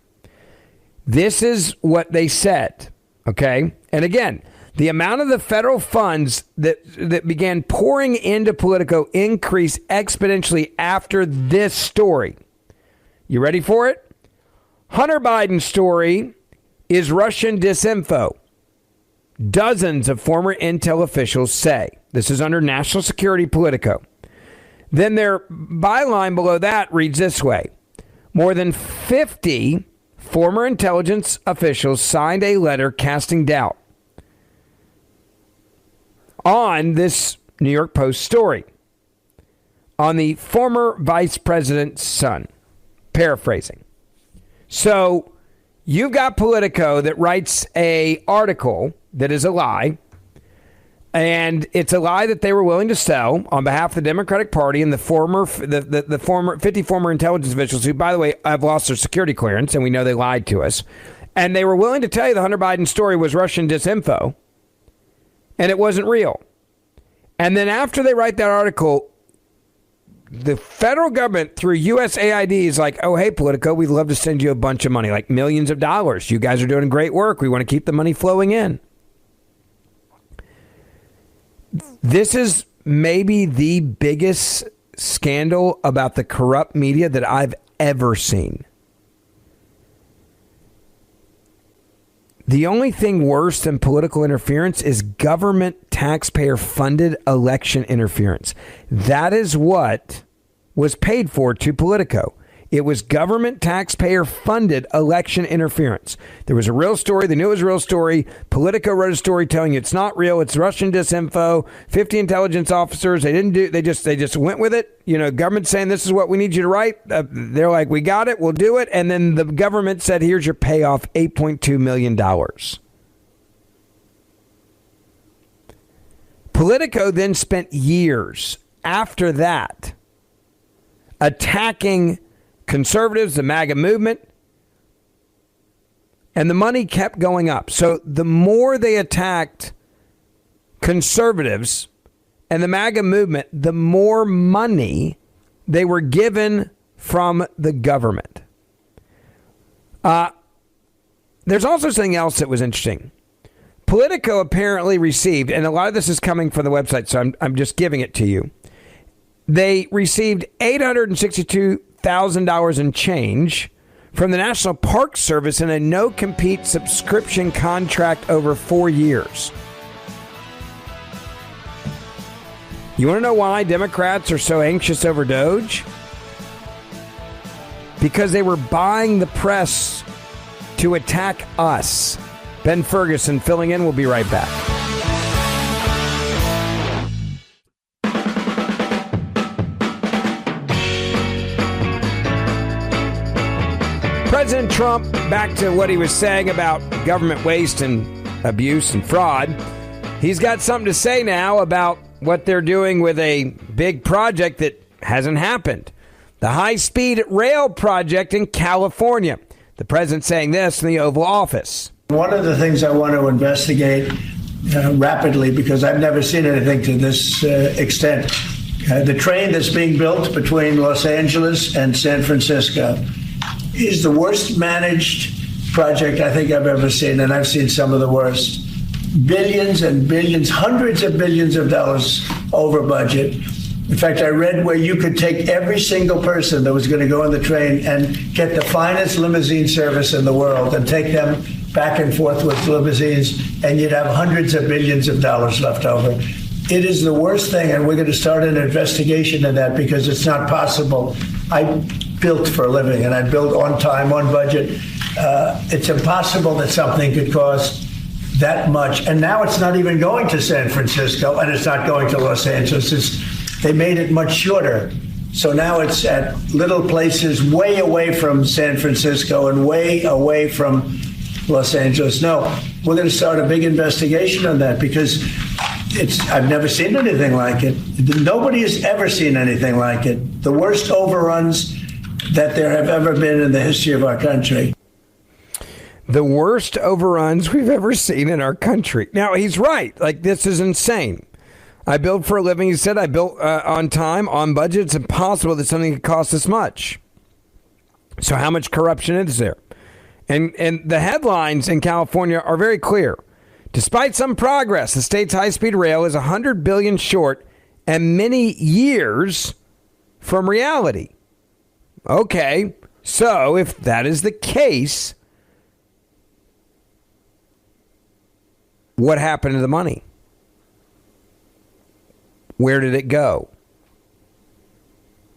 This is what they said, okay? And again, the amount of the federal funds that began pouring into Politico increased exponentially after this story. You ready for it? Hunter Biden's story is Russian disinfo. Dozens of former intel officials say. This is under national security Politico. Then their byline below that reads this way. More than 50 former intelligence officials signed a letter casting doubt on this New York Post story on the former vice president's son. Paraphrasing. So you've got Politico that writes a article that is a lie, and it's a lie that they were willing to sell on behalf of the Democratic Party and the former 50 former intelligence officials who, by the way, have lost their security clearance, and we know they lied to us. And they were willing to tell you the Hunter Biden story was Russian disinfo, and it wasn't real. And then after they write that article, the federal government through USAID is like, oh, hey, Politico, we'd love to send you a bunch of money, like millions of dollars. You guys are doing great work. We want to keep the money flowing in. This is maybe the biggest scandal about the corrupt media that I've ever seen. The only thing worse than political interference is government taxpayer-funded election interference. That is what was paid for to Politico. It was government taxpayer-funded election interference. There was a real story. They knew it was a real story. Politico wrote a story telling you it's not real. It's Russian disinfo. 50 intelligence officers. They just went with it. You know, government saying this is what we need you to write. They're like, we got it. We'll do it. And then the government said, here's your payoff, $8.2 million. Politico then spent years after that attacking conservatives, the MAGA movement, and the money kept going up. So the more they attacked conservatives and the MAGA movement, the more money they were given from the government. There's also something else that was interesting. Politico apparently received, and a lot of this is coming from the website, so I'm just giving it to you. They received $862,000 in change from the National Park Service in a no-compete subscription contract over 4 years. You want to know why Democrats are so anxious over DOGE? Because they were buying the press to attack us. Ben Ferguson filling in. We'll be right back. President Trump, back to what he was saying about government waste and abuse and fraud. He's got something to say now about what they're doing with a big project that hasn't happened. The high-speed rail project in California. The president saying this in the Oval Office. One of the things I want to investigate rapidly, because I've never seen anything to this extent, the train that's being built between Los Angeles and San Francisco is the worst managed project I think I've ever seen, and I've seen some of the worst. Billions and billions, hundreds of billions of dollars over budget. In fact, I read where you could take every single person that was going to go on the train and get the finest limousine service in the world and take them back and forth with limousines, and you'd have hundreds of billions of dollars left over. It is the worst thing, and we're going to start an investigation of that because it's not possible. I built for a living, and I built on time, on budget. It's impossible that something could cost that much. And now it's not even going to San Francisco, and it's not going to Los Angeles. They made it much shorter. So now it's at little places way away from San Francisco and way away from Los Angeles. No, we're going to start a big investigation on that because I've never seen anything like it. Nobody has ever seen anything like it. The worst overruns that there have ever been in the history of our country. The worst overruns we've ever seen in our country. Now, he's right. Like, this is insane. I build for a living. He said I built on time, on budget. It's impossible that something could cost this much. So how much corruption is there? And the headlines in California are very clear. Despite some progress, the state's high-speed rail is $100 billion short and many years from reality. Okay, so if that is the case, what happened to the money? Where did it go?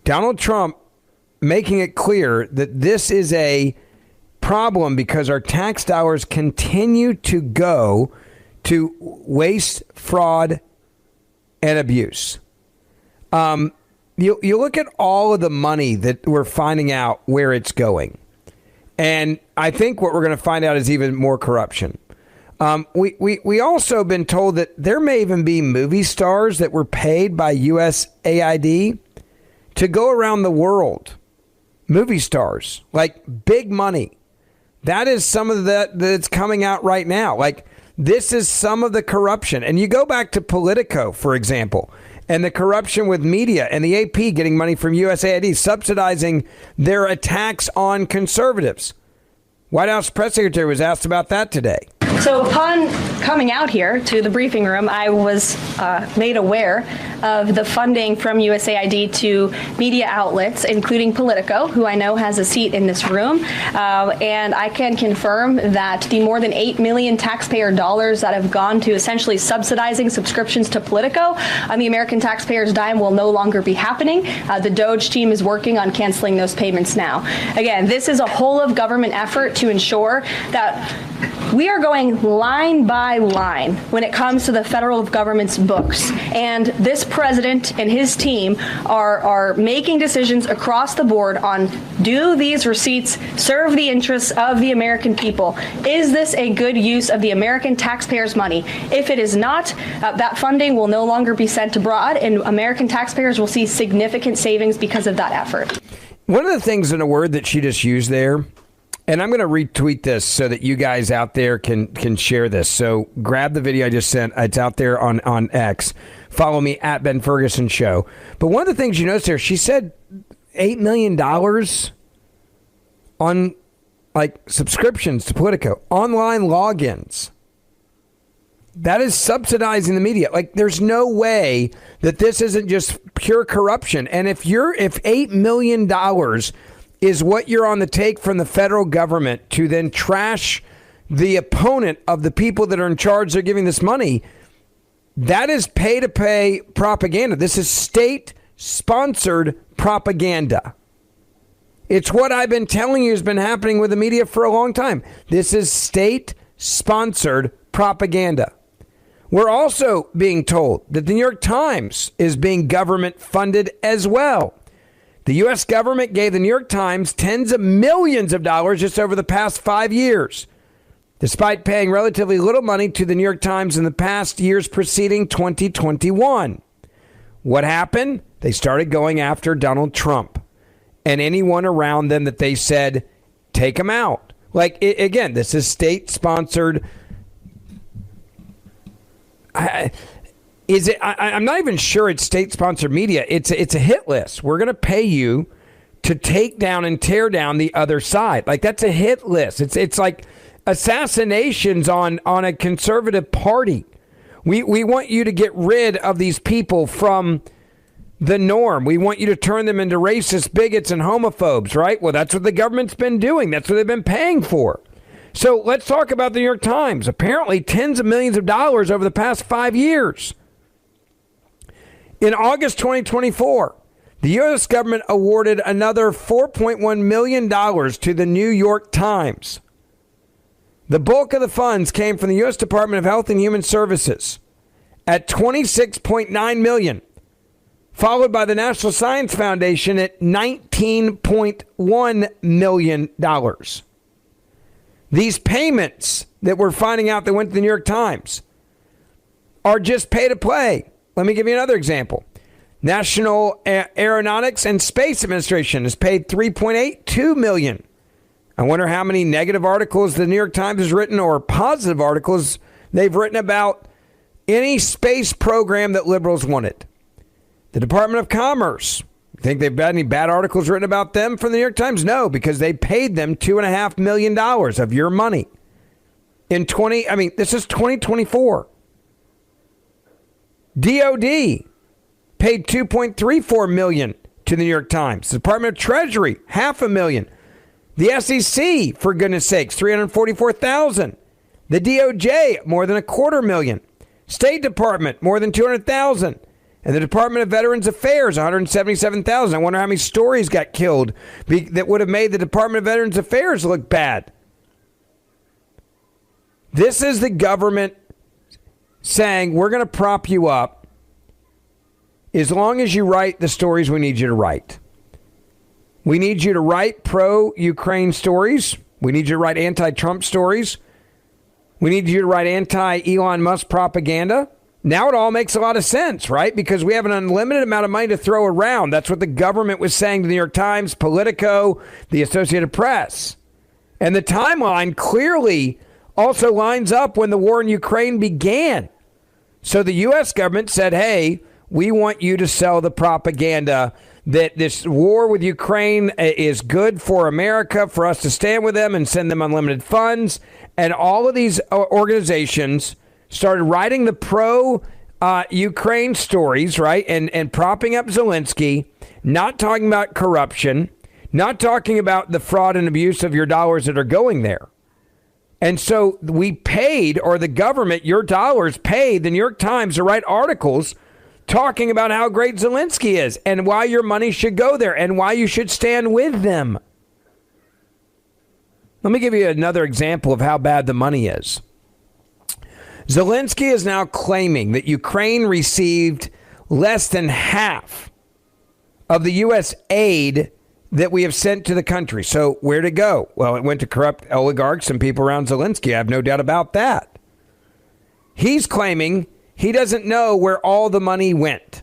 Donald Trump making it clear that this is a problem because our tax dollars continue to go to waste, fraud, and abuse. You look at all of the money that we're finding out where it's going. And I think what we're going to find out is even more corruption. We also been told that there may even be movie stars that were paid by USAID to go around the world. Movie stars, like big money. That is some of that that's coming out right now. Like This is some of the corruption. And you go back to Politico, for example, and the corruption with media and the AP getting money from USAID, subsidizing their attacks on conservatives. White House press secretary was asked about that today. So upon coming out here to the briefing room, I was made aware of the funding from USAID to media outlets, including Politico, who I know has a seat in this room. And I can confirm that the more than $8 million taxpayer dollars that have gone to essentially subsidizing subscriptions to Politico on the American taxpayers' dime will no longer be happening. The DOGE team is working on canceling those payments now. Again, this is a whole of government effort to ensure that we are going line by line when it comes to the federal government's books. And this president and his team are making decisions across the board on, do these receipts serve the interests of the American people? Is this a good use of the American taxpayers' money? If it is not, that funding will no longer be sent abroad, and American taxpayers will see significant savings because of that effort. One of the things in a word that she just used there, and I'm going to retweet this so that you guys out there can share this. So grab the video I just sent. It's out there on X. Follow me at Ben Ferguson Show. But one of the things you notice there, she said $8 million on like subscriptions to Politico, online logins. That is subsidizing the media. Like, there's no way that this isn't just pure corruption. And if $8 million is what you're on the take from the federal government to then trash the opponent of the people that are in charge, they're giving this money, that is pay-to-pay propaganda. This is state-sponsored propaganda. It's what I've been telling you has been happening with the media for a long time. This is state-sponsored propaganda. We're also being told that the New York Times is being government-funded as well. The U.S. government gave the New York Times tens of millions of dollars just over the past 5 years, despite paying relatively little money to the New York Times in the past years preceding 2021. What happened? They started going after Donald Trump and anyone around them that they said, take him out. Like, again, this is state-sponsored. I'm not even sure it's state-sponsored media. It's a hit list. We're going to pay you to take down and tear down the other side. Like, that's a hit list. It's like assassinations on a conservative party. We want you to get rid of these people from the norm. We want you to turn them into racist bigots and homophobes, right? Well, that's what the government's been doing. That's what they've been paying for. So let's talk about the New York Times. Apparently tens of millions of dollars over the past 5 years. In August 2024, the U.S. government awarded another $4.1 million to the New York Times. The bulk of the funds came from the U.S. Department of Health and Human Services at $26.9 million, followed by the National Science Foundation at $19.1 million. These payments that we're finding out that went to the New York Times are just pay to play. Let me give you another example. National Aeronautics and Space Administration has paid $3.82 million. I wonder how many negative articles the New York Times has written or positive articles they've written about any space program that liberals wanted. The Department of Commerce. Think they've had any bad articles written about them from the New York Times? No, because they paid them $2.5 million of your money. This is 2024. DOD paid $2.34 million to the New York Times. The Department of Treasury, $500,000. The SEC, for goodness sakes, $344,000. The DOJ, more than $250,000. State Department, more than $200,000. And the Department of Veterans Affairs, $177,000. I wonder how many stories got killed that would have made the Department of Veterans Affairs look bad. This is the government saying, we're going to prop you up as long as you write the stories we need you to write. We need you to write pro-Ukraine stories. We need you to write anti-Trump stories. We need you to write anti-Elon Musk propaganda. Now it all makes a lot of sense, right? Because we have an unlimited amount of money to throw around. That's what the government was saying to the New York Times, Politico, the Associated Press. And the timeline clearly also lines up when the war in Ukraine began. So the U.S. government said, hey, we want you to sell the propaganda that this war with Ukraine is good for America, for us to stand with them and send them unlimited funds. And all of these organizations started writing the pro-Ukraine stories, right? And propping up Zelensky, not talking about corruption, not talking about the fraud and abuse of your dollars that are going there. And so we paid, or the government, your dollars paid the New York Times to write articles talking about how great Zelensky is and why your money should go there and why you should stand with them. Let me give you another example of how bad the money is. Zelensky is now claiming that Ukraine received less than half of the U.S. aid that we have sent to the country. So where'd it go? Well, it went to corrupt oligarchs and people around Zelensky. I have no doubt about that. He's claiming he doesn't know where all the money went.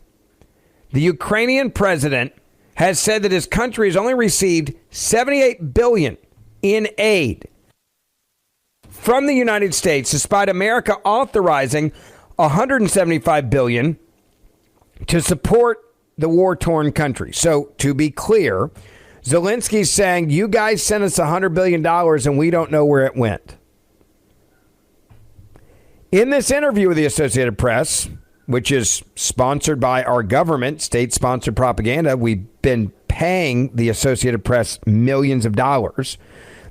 The Ukrainian president has said that his country has only received $78 billion in aid from the United States, despite America authorizing $175 billion to support the war-torn country. So, to be clear, Zelensky's saying, you guys sent us $100 billion and we don't know where it went. In this interview with the Associated Press, which is sponsored by our government, state-sponsored propaganda, we've been paying the Associated Press millions of dollars.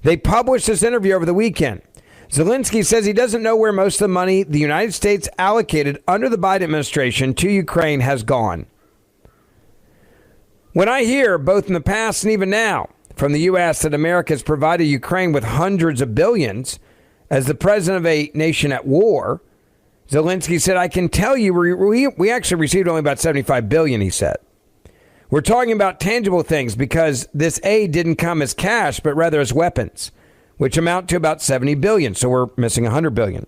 They published this interview over the weekend. Zelensky says he doesn't know where most of the money the United States allocated under the Biden administration to Ukraine has gone. When I hear, both in the past and even now, from the U.S. that America has provided Ukraine with hundreds of billions as the president of a nation at war, Zelensky said, I can tell you we actually received only about $75 billion, he said. We're talking about tangible things because this aid didn't come as cash, but rather as weapons, which amount to about $70 billion. So we're missing $100 billion.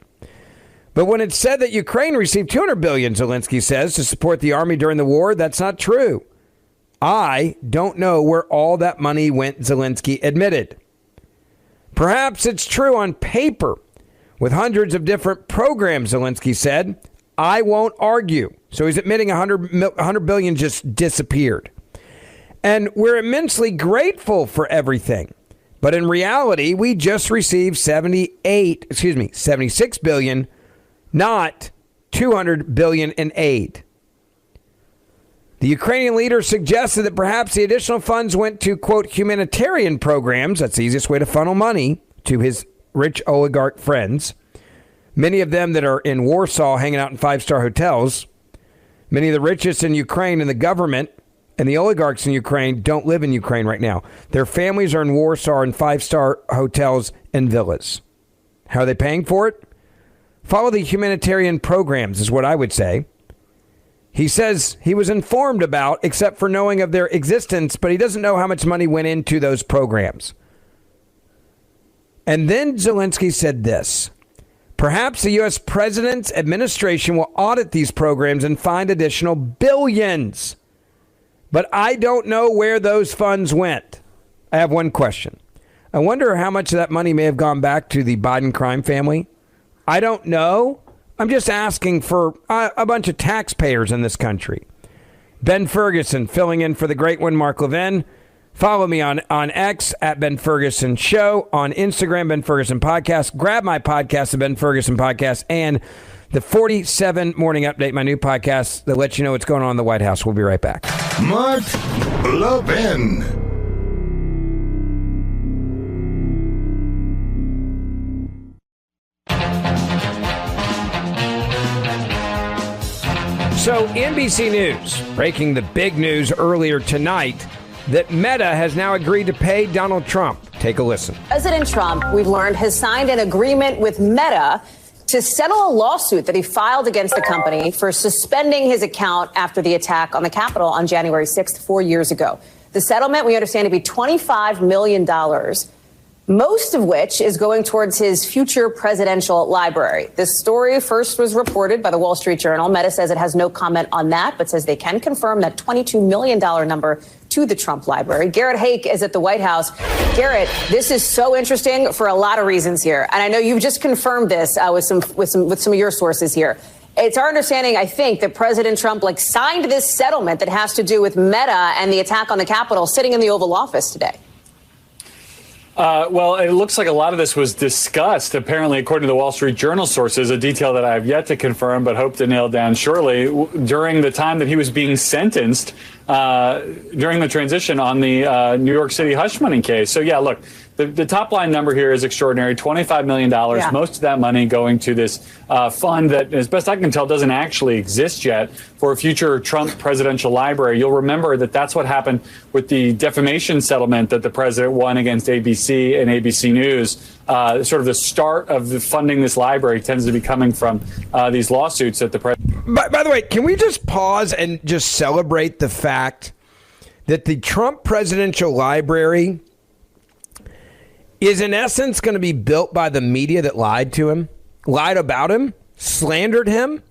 But when it's said that Ukraine received $200 billion, Zelensky says, to support the army during the war, that's not true. I don't know where all that money went, Zelensky admitted. Perhaps it's true on paper with hundreds of different programs, Zelensky said. I won't argue. So he's admitting $100 billion just disappeared. And we're immensely grateful for everything. But in reality, we just received $76 billion, not $200 billion in aid. The Ukrainian leader suggested that perhaps the additional funds went to, quote, humanitarian programs. That's the easiest way to funnel money to his rich oligarch friends. Many of them that are in Warsaw hanging out in five-star hotels. Many of the richest in Ukraine and the government and the oligarchs in Ukraine don't live in Ukraine right now. Their families are in Warsaw in five-star hotels and villas. How are they paying for it? Follow the humanitarian programs is what I would say. He says he was informed about, except for knowing of their existence, but he doesn't know how much money went into those programs. And then Zelensky said this. Perhaps the U.S. president's administration will audit these programs and find additional billions. But I don't know where those funds went. I have one question. I wonder how much of that money may have gone back to the Biden crime family. I don't know. I'm just asking for a bunch of taxpayers in this country. Ben Ferguson filling in for the great one, Mark Levin. Follow me on X at Ben Ferguson Show. On Instagram, Ben Ferguson Podcast. Grab my podcast, the Ben Ferguson Podcast, and the 47 Morning Update, my new podcast that lets you know what's going on in the White House. We'll be right back. Mark Levin. So NBC News breaking the big news earlier tonight that Meta has now agreed to pay Donald Trump. Take a listen. President Trump, we've learned, has signed an agreement with Meta to settle a lawsuit that he filed against the company for suspending his account after the attack on the Capitol on January 6th, 4 years ago. The settlement, we understand, to be $25 million, most of which is going towards his future presidential library. This story first was reported by the Wall Street Journal. Meta says it has no comment on that, but says they can confirm that $22 million number to the Trump library. Garrett Haake is at the White House. Garrett, this is so interesting for a lot of reasons here. And I know you've just confirmed this with some of your sources here. It's our understanding, I think, that President Trump signed this settlement that has to do with Meta and the attack on the Capitol sitting in the Oval Office today. Well, it looks like a lot of this was discussed, apparently, according to the Wall Street Journal sources, a detail that I have yet to confirm but hope to nail down shortly, during the time that he was being sentenced during the transition on the New York City hush money case. So, yeah, look, the top line number here is extraordinary, $25 million, most of that money going to this fund that, as best I can tell, doesn't actually exist yet for a future Trump presidential library. You'll remember that that's what happened with the defamation settlement that the president won against ABC and ABC News. Sort of the start of the funding this library tends to be coming from these lawsuits that the president. By the way, can we just pause and just celebrate the fact that the Trump presidential library is in essence going to be built by the media that lied to him, lied about him, slandered him,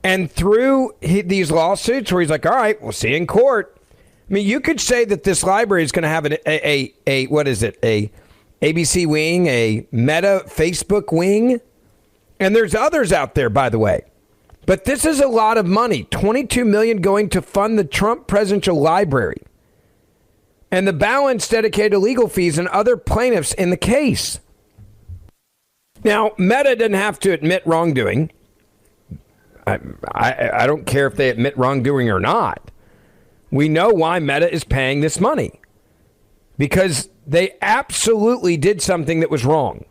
and through these lawsuits where he's like, all right, we'll see you in court. I mean, you could say that this library is going to have a what is it, a ABC wing, a Meta Facebook wing, and there's others out there, by the way. But this is a lot of money, $22 million going to fund the Trump presidential library. And the balance dedicated to legal fees and other plaintiffs in the case. Now, Meta didn't have to admit wrongdoing. I don't care if they admit wrongdoing or not. We know why Meta is paying this money. Because they absolutely did something that was wrong.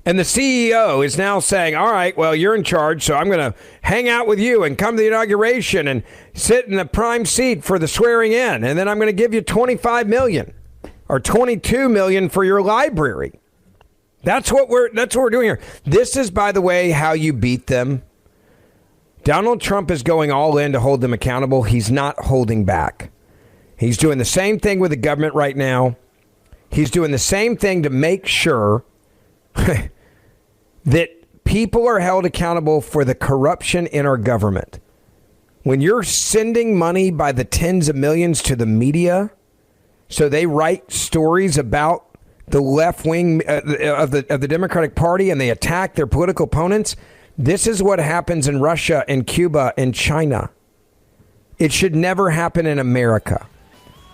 And the CEO is now saying, all right, well, you're in charge, so I'm going to hang out with you and come to the inauguration and sit in the prime seat for the swearing in. And then I'm going to give you $25 million or $22 million for your library. That's what we're doing here. This is, by the way, how you beat them. Donald Trump is going all in to hold them accountable. He's not holding back. He's doing the same thing with the government right now. He's doing the same thing to make sure that people are held accountable for the corruption in our government. When you're sending money by the tens of millions to the media so they write stories about the left wing of the Democratic Party and they attack their political opponents, this is what happens in Russia and Cuba and China. It should never happen in America.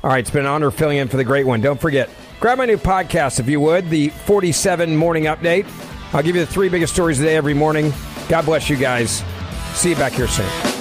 All right, it's been an honor filling in for the great one. Don't forget, grab my new podcast, if you would, the 47 Morning Update. I'll give you the 3 biggest stories of the day every morning. God bless you guys. See you back here soon.